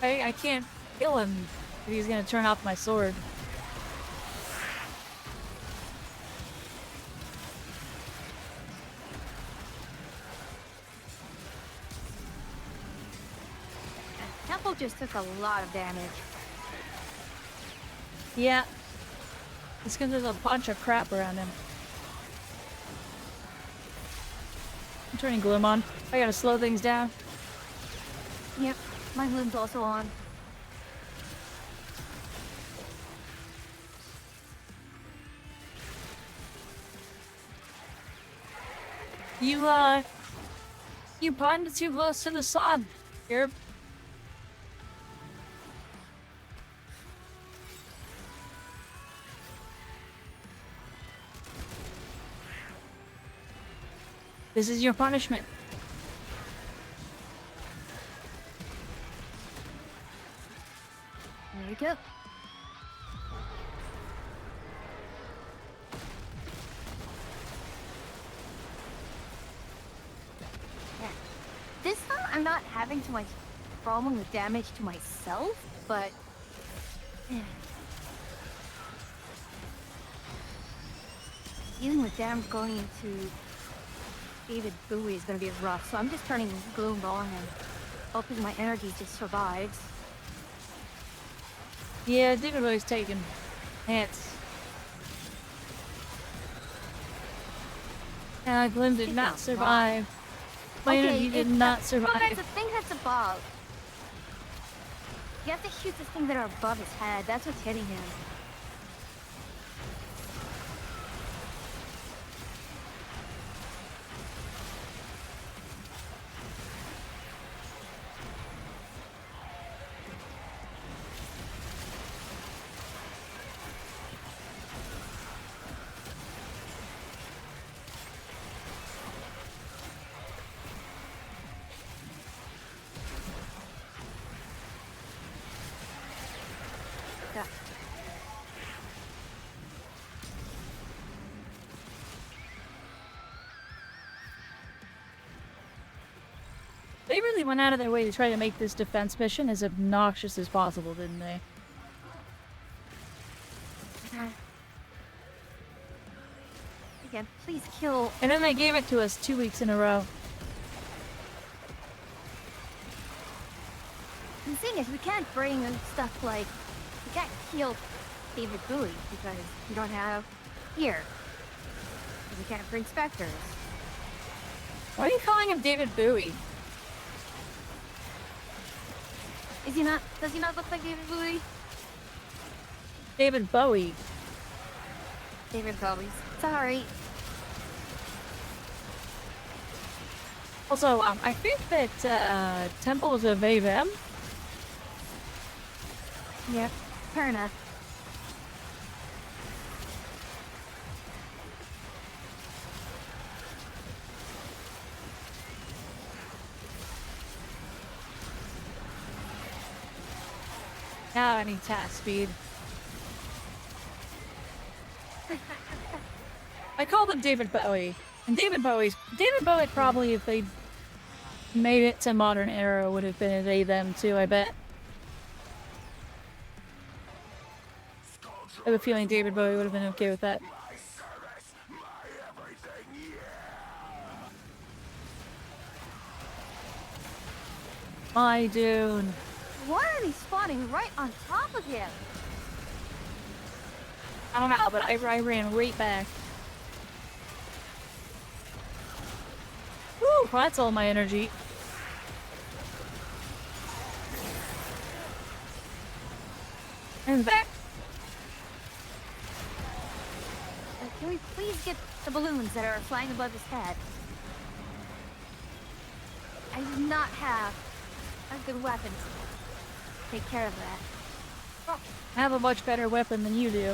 I can't kill him if he's gonna turn off my sword. Temple just took a lot of damage. Yeah. It's because there's a bunch of crap around him. I'm turning Gloom on. I gotta slow things down. Yep, my gloom's also on. You pond too close to the sun. You're... This is your punishment. There we go. Yeah. This time I'm not having too much problem with damage to myself, but even with damage going into David Bowie is gonna be rough, so I'm just turning Gloom on and hoping my energy just survives. Yeah, David Bowie's taking hits. Yeah, Glim did not survive. My energy did not survive. It's the thing that's above. You have to shoot the things that are above his head. That's what's hitting him. Yeah. They really went out of their way to try to make this defense mission as obnoxious as possible, didn't they? Again, please kill. And then they gave it to us 2 weeks in a row. The thing is, we can't bring stuff like, we can't kill David Bowie because we don't have gear. We can't bring specters. Why are you calling him David Bowie? Is he not? Does he not look like David Bowie? David Bowie. David Bowie. Sorry. Also, I think that Temples of Avem. Yeah, fair enough. Now I need task speed. I called him David Bowie. And David Bowie probably, if they made it to modern era, would have been a they them too, I bet. I have a feeling David Bowie would have been okay with that. My dude. Why are they spawning right on top of him? I don't know, but I ran right back. Woo, that's all my energy. And back. Can we please get the balloons that are flying above his head? I do not have a good weapon to take care of that. I have a much better weapon than you do.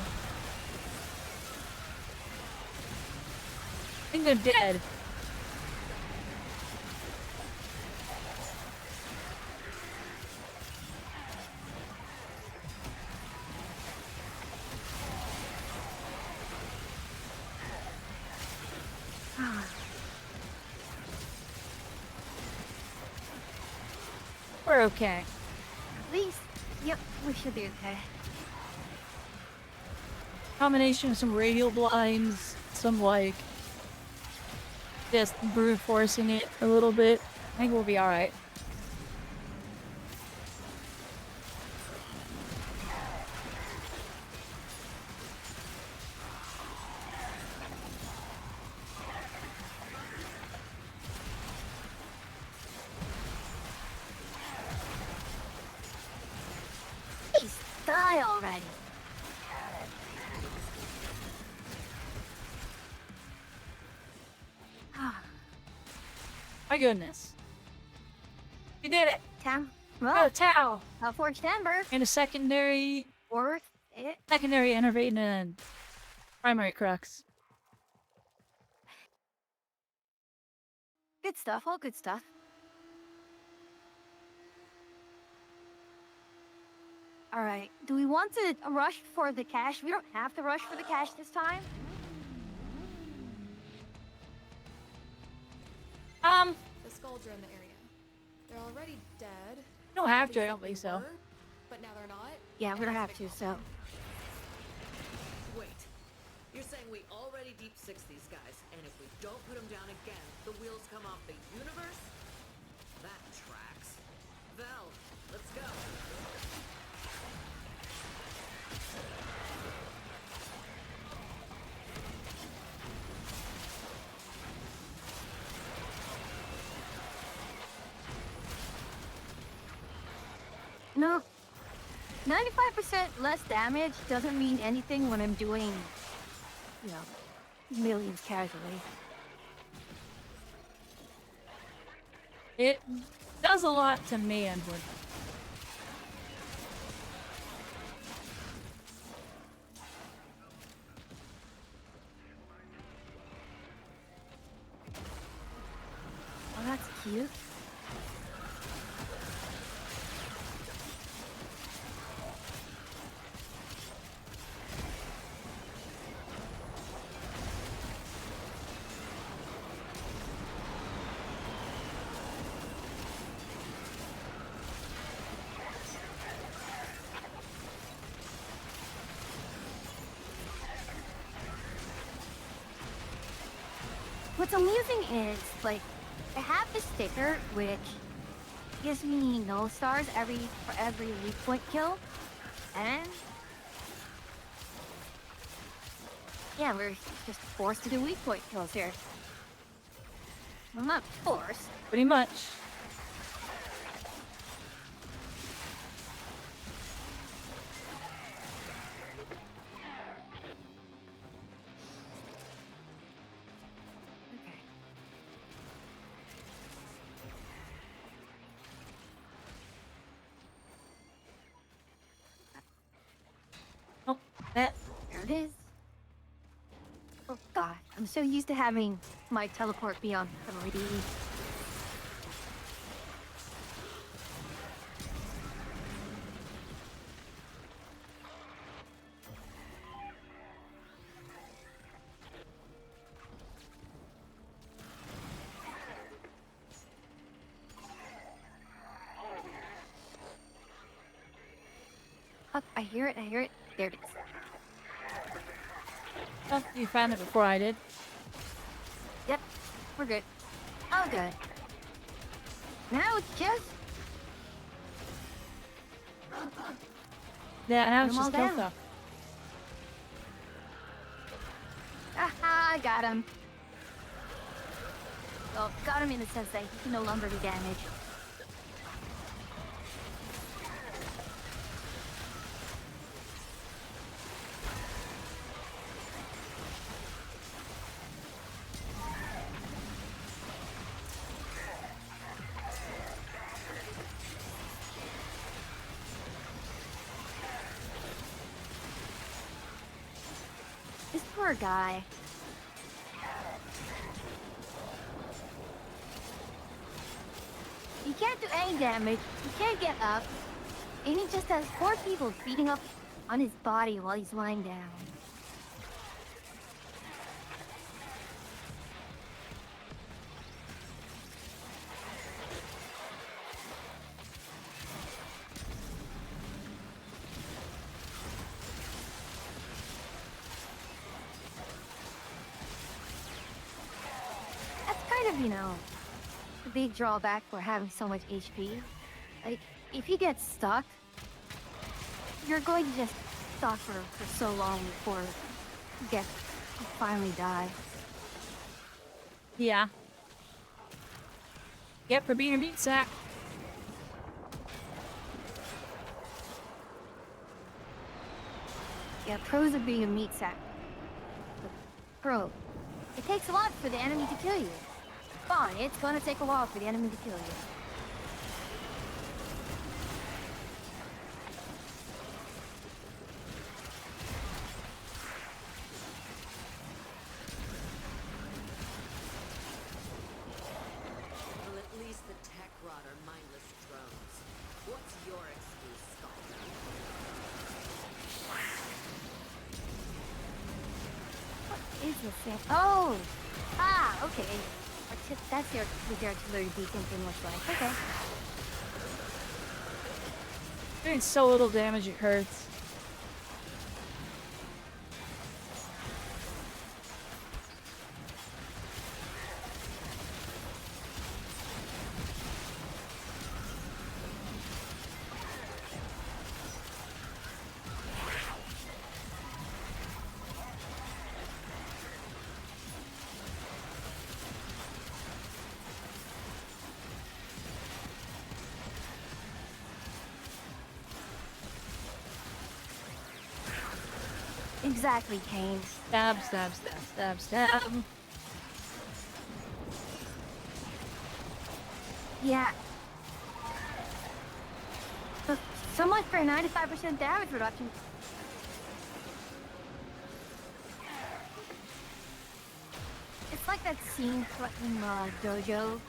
I think they're dead. We're okay. At least, yep, we should be okay. Combination of some radial blinds, some like just brute forcing it a little bit. I think we'll be alright. Please die already. My goodness. You did it! Tam. Got Well, a towel! a forged timber. And a secondary Worth it. innervate and primary crux. Good stuff. All good stuff. All right. Do we want to rush for the cash? We don't have to rush for the cash this time. The skulls are in the area. They're already dead. Don't have At to, I least don't they think so. were, but now they're not. Yeah, we and don't that's have a big to. So. Wait. You're saying we already deep six these guys, and if we don't put them down again, the wheels come off the universe? That tracks. Val, let's go. No. 95% less damage doesn't mean anything when I'm doing, you know, millions casually. It does a lot to manhood. Oh, that's cute. What's amusing is, like, I have this sticker which gives me null stars for every weak point kill, and yeah, we're just forced to do weak point kills here. Well, not forced. Pretty much. Okay. Oh, that. There it is. Oh god, I'm so used to having my teleport be on 3D. Oh, I hear it, I hear it. There it is. Oh, you found it before I did. Yep, we're good. All good. Now it's just... Yeah, now Put it's 'em all just kill down. stuff. Aha, got him. Well, got him in the sense that he can no longer do damage. This poor guy. He can't do any damage, he can't get up, and he just has 4 people beating up on his body while he's lying down. That's kind of, you know, the big drawback for having so much HP. Like, if you get stuck, you're going to just suffer for so long before you finally die. Yeah. Yep, for being a meat sack. Yeah, pros of being a meat sack. But pro, it takes a lot for the enemy to kill you. fine. It's gonna take a while for the enemy to kill you. Well, at least the tech rot are mindless drones. What's your excuse, Sculptor? Is the thing? Oh! Ah, okay. That's your artillery beacon thing looks like. Okay. Doing so little damage it hurts. Exactly, Kane. Stab, stab, stab, stab, stab. Yeah. So much for 95% damage reduction. It's like that scene from Dojo.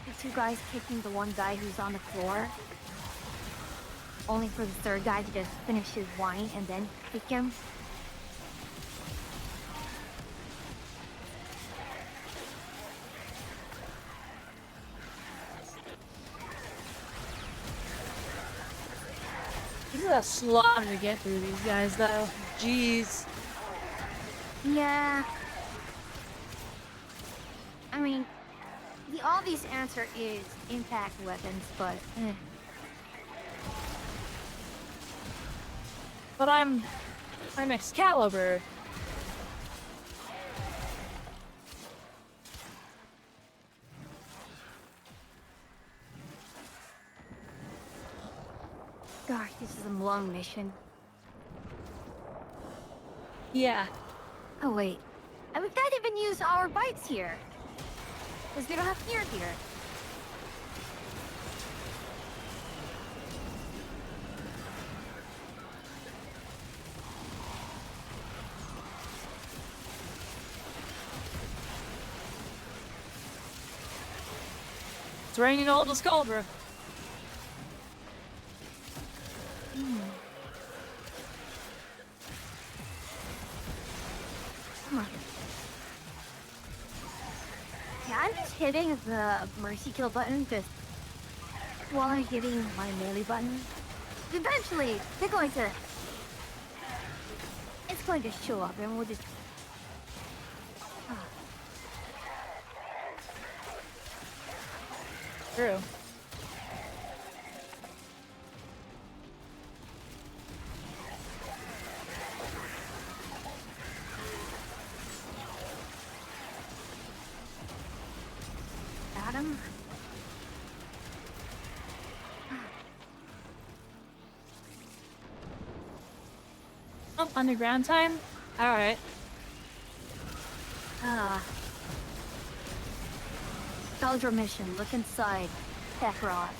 The two guys kicking the one guy who's on the floor. Only for the third guy to just finish his wine and then kick him. This is a slaughter to get through these guys, though. Jeez. Yeah. I mean, the obvious answer is impact weapons, but But I'm Excalibur. gosh, this is a long mission. Yeah. Oh wait, we can't even use our bikes here, because we don't have gear here. It's raining all the Skullbra. Come on. Yeah, I'm just hitting the mercy kill button just while I'm hitting my melee button. Eventually, it's going to show up, and we'll just. True. Adam? Oh, underground time? Alright. Soldier mission, look inside. Tech rod.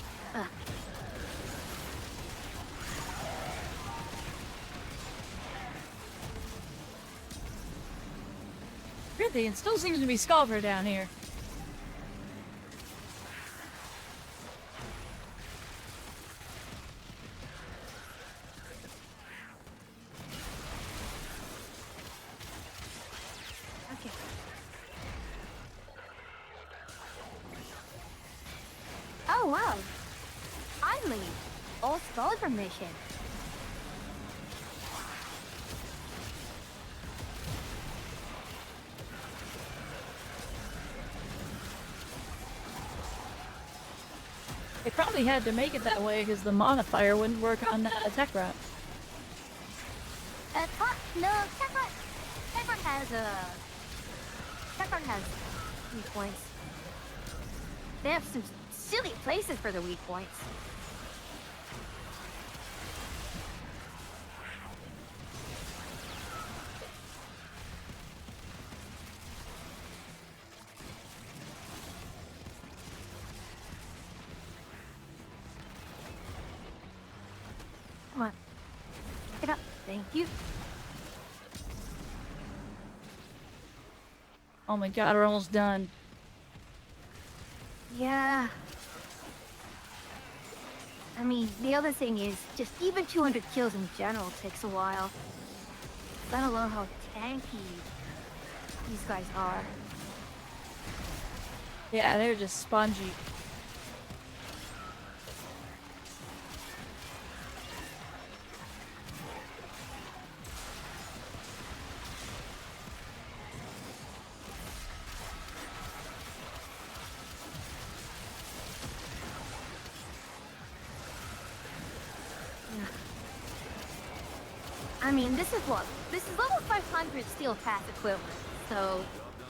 Really, it still seems to be Skullbra down here. Okay. Oh wow. Finally, all Soldier mission. They probably had to make it that way because the modifier wouldn't work on Tech Rat. No, Tech Rod has weak points. They have some silly places for their weak points. Thank you. Oh my god, we're almost done. Yeah. I mean, the other thing is, just even 200 kills in general takes a while. Let alone how tanky these guys are. Yeah, they're just spongy. I mean, this is what? This is level 500 steel pass equivalent, so... Job done.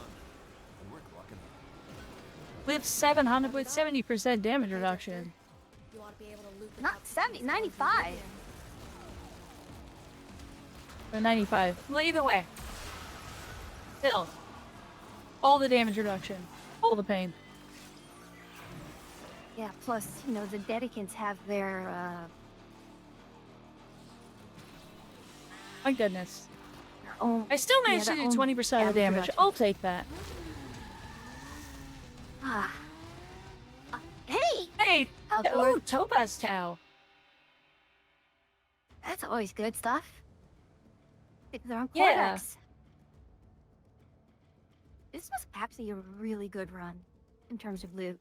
And we're clocking up. With 700, with 70% damage reduction. You ought to be able to loot the Not cups 70, and 95. Or 95. Well, either way. Still. All the damage reduction. All the pain. Yeah, plus, you know, the Dedicants have their, My goodness. their own... I still managed yeah, to their do own 20% of the damage. reduction. I'll take that. Ah. Hey! Hey! How's Oh, it? Topaz Tau. That's always good stuff. They're on Yeah. quarterbacks. This was actually a really good run in terms of loot.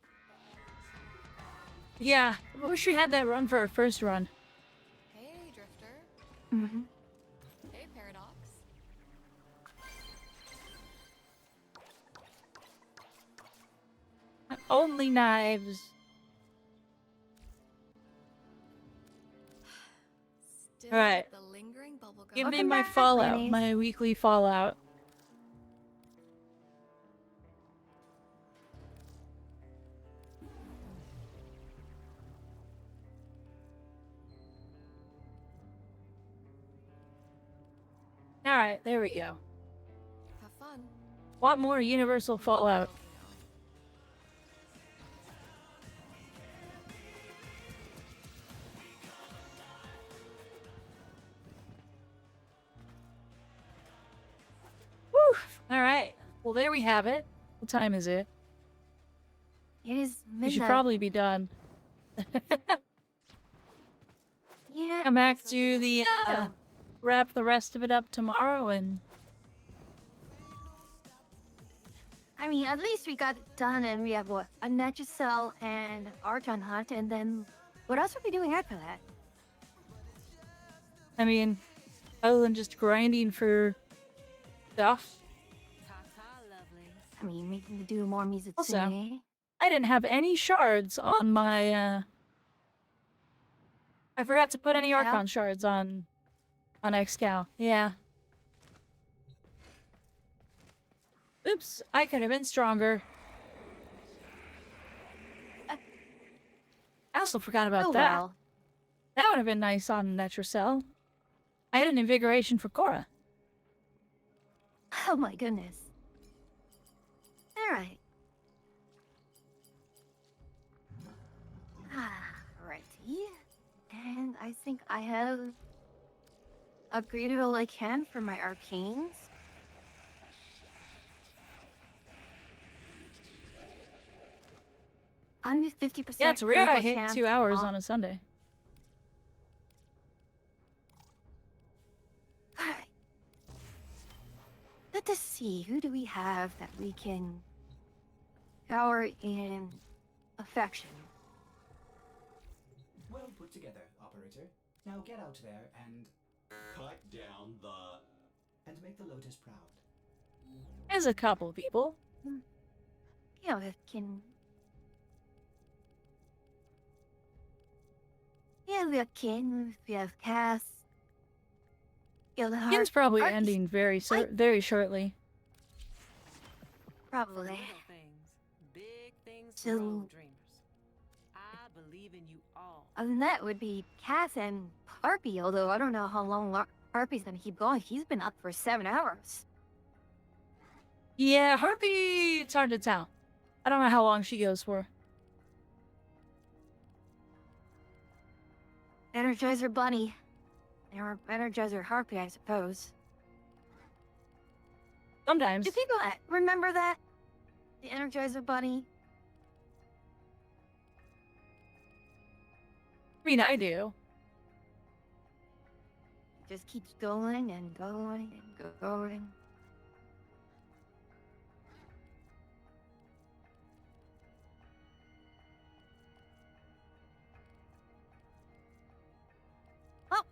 Yeah. I wish we had that run for our first run. Hey, Drifter. Mm-hmm. Hey, Paradox. Only knives. Still Alright. the lingering bubblegum. Give me Welcome my back, Fallout, Mayonnaise. my weekly Fallout. Alright, there we go. Have fun. Want more Universal Fallout? Woo! Alright. Well, there we have it. What time is it? It is We should midnight. probably be done. Yeah. Come back to the, Oh. wrap the rest of it up tomorrow and... I mean, at least we got it done, and we have what? A Nature Cell and Archon Hunt, and then what else are we doing after that? I mean, other than just grinding for stuff. I mean, we can do more Mizutsume. Also, I didn't have any shards on my, I forgot to put any Yeah. Archon shards on Excal. Yeah. Oops, I could have been stronger. I also forgot about Oh that. well. That would have been nice on Netracell. I had an invigoration for Cora. Oh my goodness. Alright. Righty. And I think I have upgraded all I can for my arcanes. I'm at 50%. Yeah, it's rare I critical hit chance 2 hours on- on a Sunday. Alright. Let us see, who do we have that we can power in affection? Well put together, operator. Now get out there and Cut down the... make the Lotus proud. There's a couple people. You know, it can... Yeah, we have King, we have Cass. Kin's probably Archie's- ending very very shortly. Probably. Little things, big things So- for road dreamers. I believe in you all. Other than that would be Cass and Harpy, although I don't know how long Harpy's gonna keep going. He's been up for 7 hours. Yeah, Harpy, it's hard to tell. I don't know how long she goes for. Energizer Bunny. Or Energizer Harpy, I suppose. Sometimes. Do people remember that? The Energizer Bunny? I mean, I do. It just keeps going and going and going. Oh!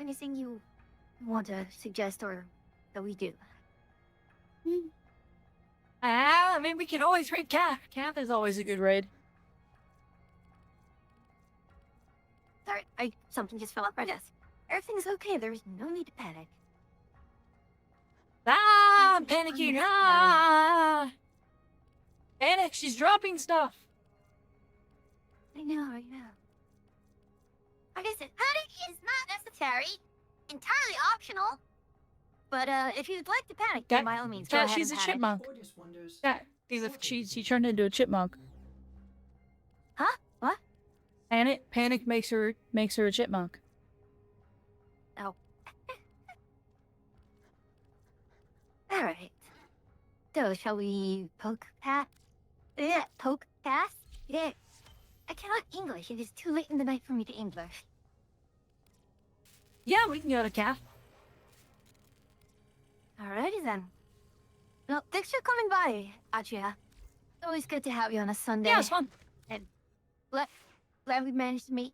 Anything you want to suggest or that we do? I mean, we can always raid Calf. Calf is always a good raid. Sorry, something just fell off my desk. Everything's okay, there's no need to panic. Ah, I'm panicking. Ah! Panic, she's dropping stuff. I know. Like I said, panic is not necessary. Entirely optional. But if you'd like to panic, then by all means, go ahead she's and a panic. chipmunk. Ordis wonders. Yeah, she turned into a chipmunk. Huh? What? Panic makes her a chipmunk. Oh. Alright. So, shall we poke past? Yeah, poke past? Yeah. I cannot English. It is too late in the night for me to English. Yeah, we can go to Calf. Alrighty then. Well, thanks for coming by, Achia. It's always good to have you on a Sunday. Yeah, it's fun. And glad we managed to meet.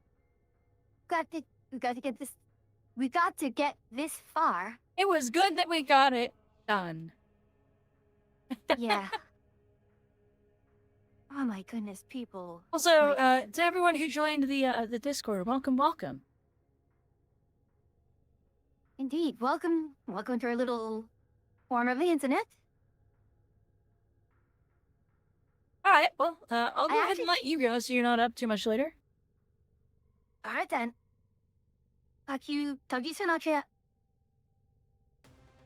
We got to get this far. It was good that we got it done. Yeah. Oh my goodness, people. Also, to everyone who joined the Discord, welcome. Indeed, welcome to our little corner of the internet. Alright, well, I'll go ahead and let you go so you're not up too much later. Alright then. Talk to you soon, Achia.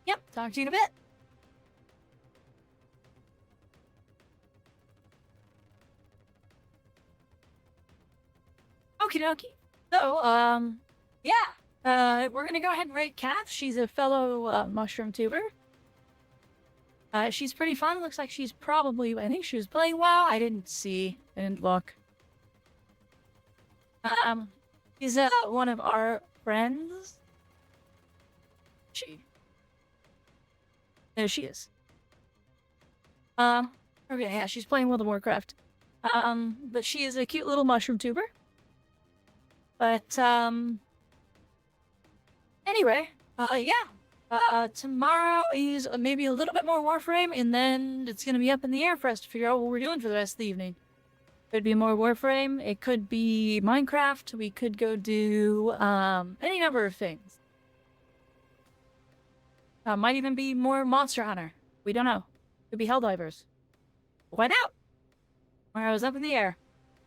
Yep, talk to you in a bit. Okie dokie. So, yeah. We're gonna go ahead and raid Kath. She's a fellow mushroom tuber. She's pretty fun. Looks like she's probably, I think she was playing WoW. I didn't look. She's one of our friends. There she is. Okay, yeah, she's playing World of Warcraft. But she is a cute little mushroom tuber. But, anyway, yeah. Tomorrow is maybe a little bit more Warframe, and then it's gonna be up in the air for us to figure out what we're doing for the rest of the evening. Could be more Warframe, it could be Minecraft, we could go do, any number of things. Might even be more Monster Hunter. We don't know. Could be Helldivers. Find out! Tomorrow's up in the air.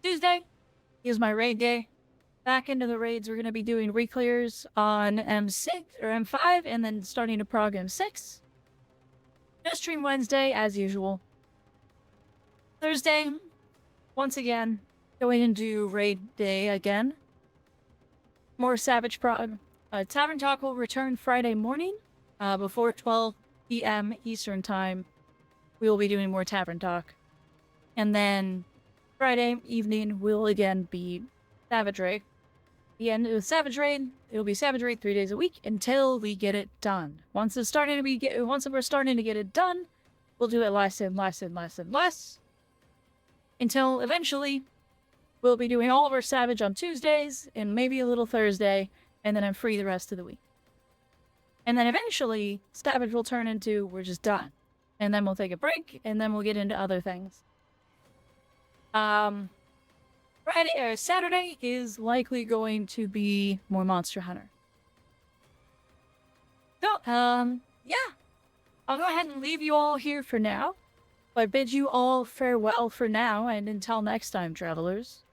Tuesday is my raid day. Back into the raids, we're going to be doing reclears on M6 or M5 and then starting to prog M6. No stream Wednesday, as usual. Thursday, once again, going into raid day again. More Savage prog. Tavern Talk will return Friday morning before 12 p.m. Eastern Time. We will be doing more Tavern Talk. And then Friday evening will again be Savage Raid. The end of Savage Raid, it'll be Savage Raid 3 days a week until we get it done. Once we're starting to get it done, we'll do it less and less. Until eventually, we'll be doing all of our Savage on Tuesdays and maybe a little Thursday, and then I'm free the rest of the week. And then eventually, Savage will turn into we're just done. And then we'll take a break, and then we'll get into other things. Friday or Saturday is likely going to be more Monster Hunter. So, yeah. I'll go ahead and leave you all here for now. I bid you all farewell for now, and until next time, travelers.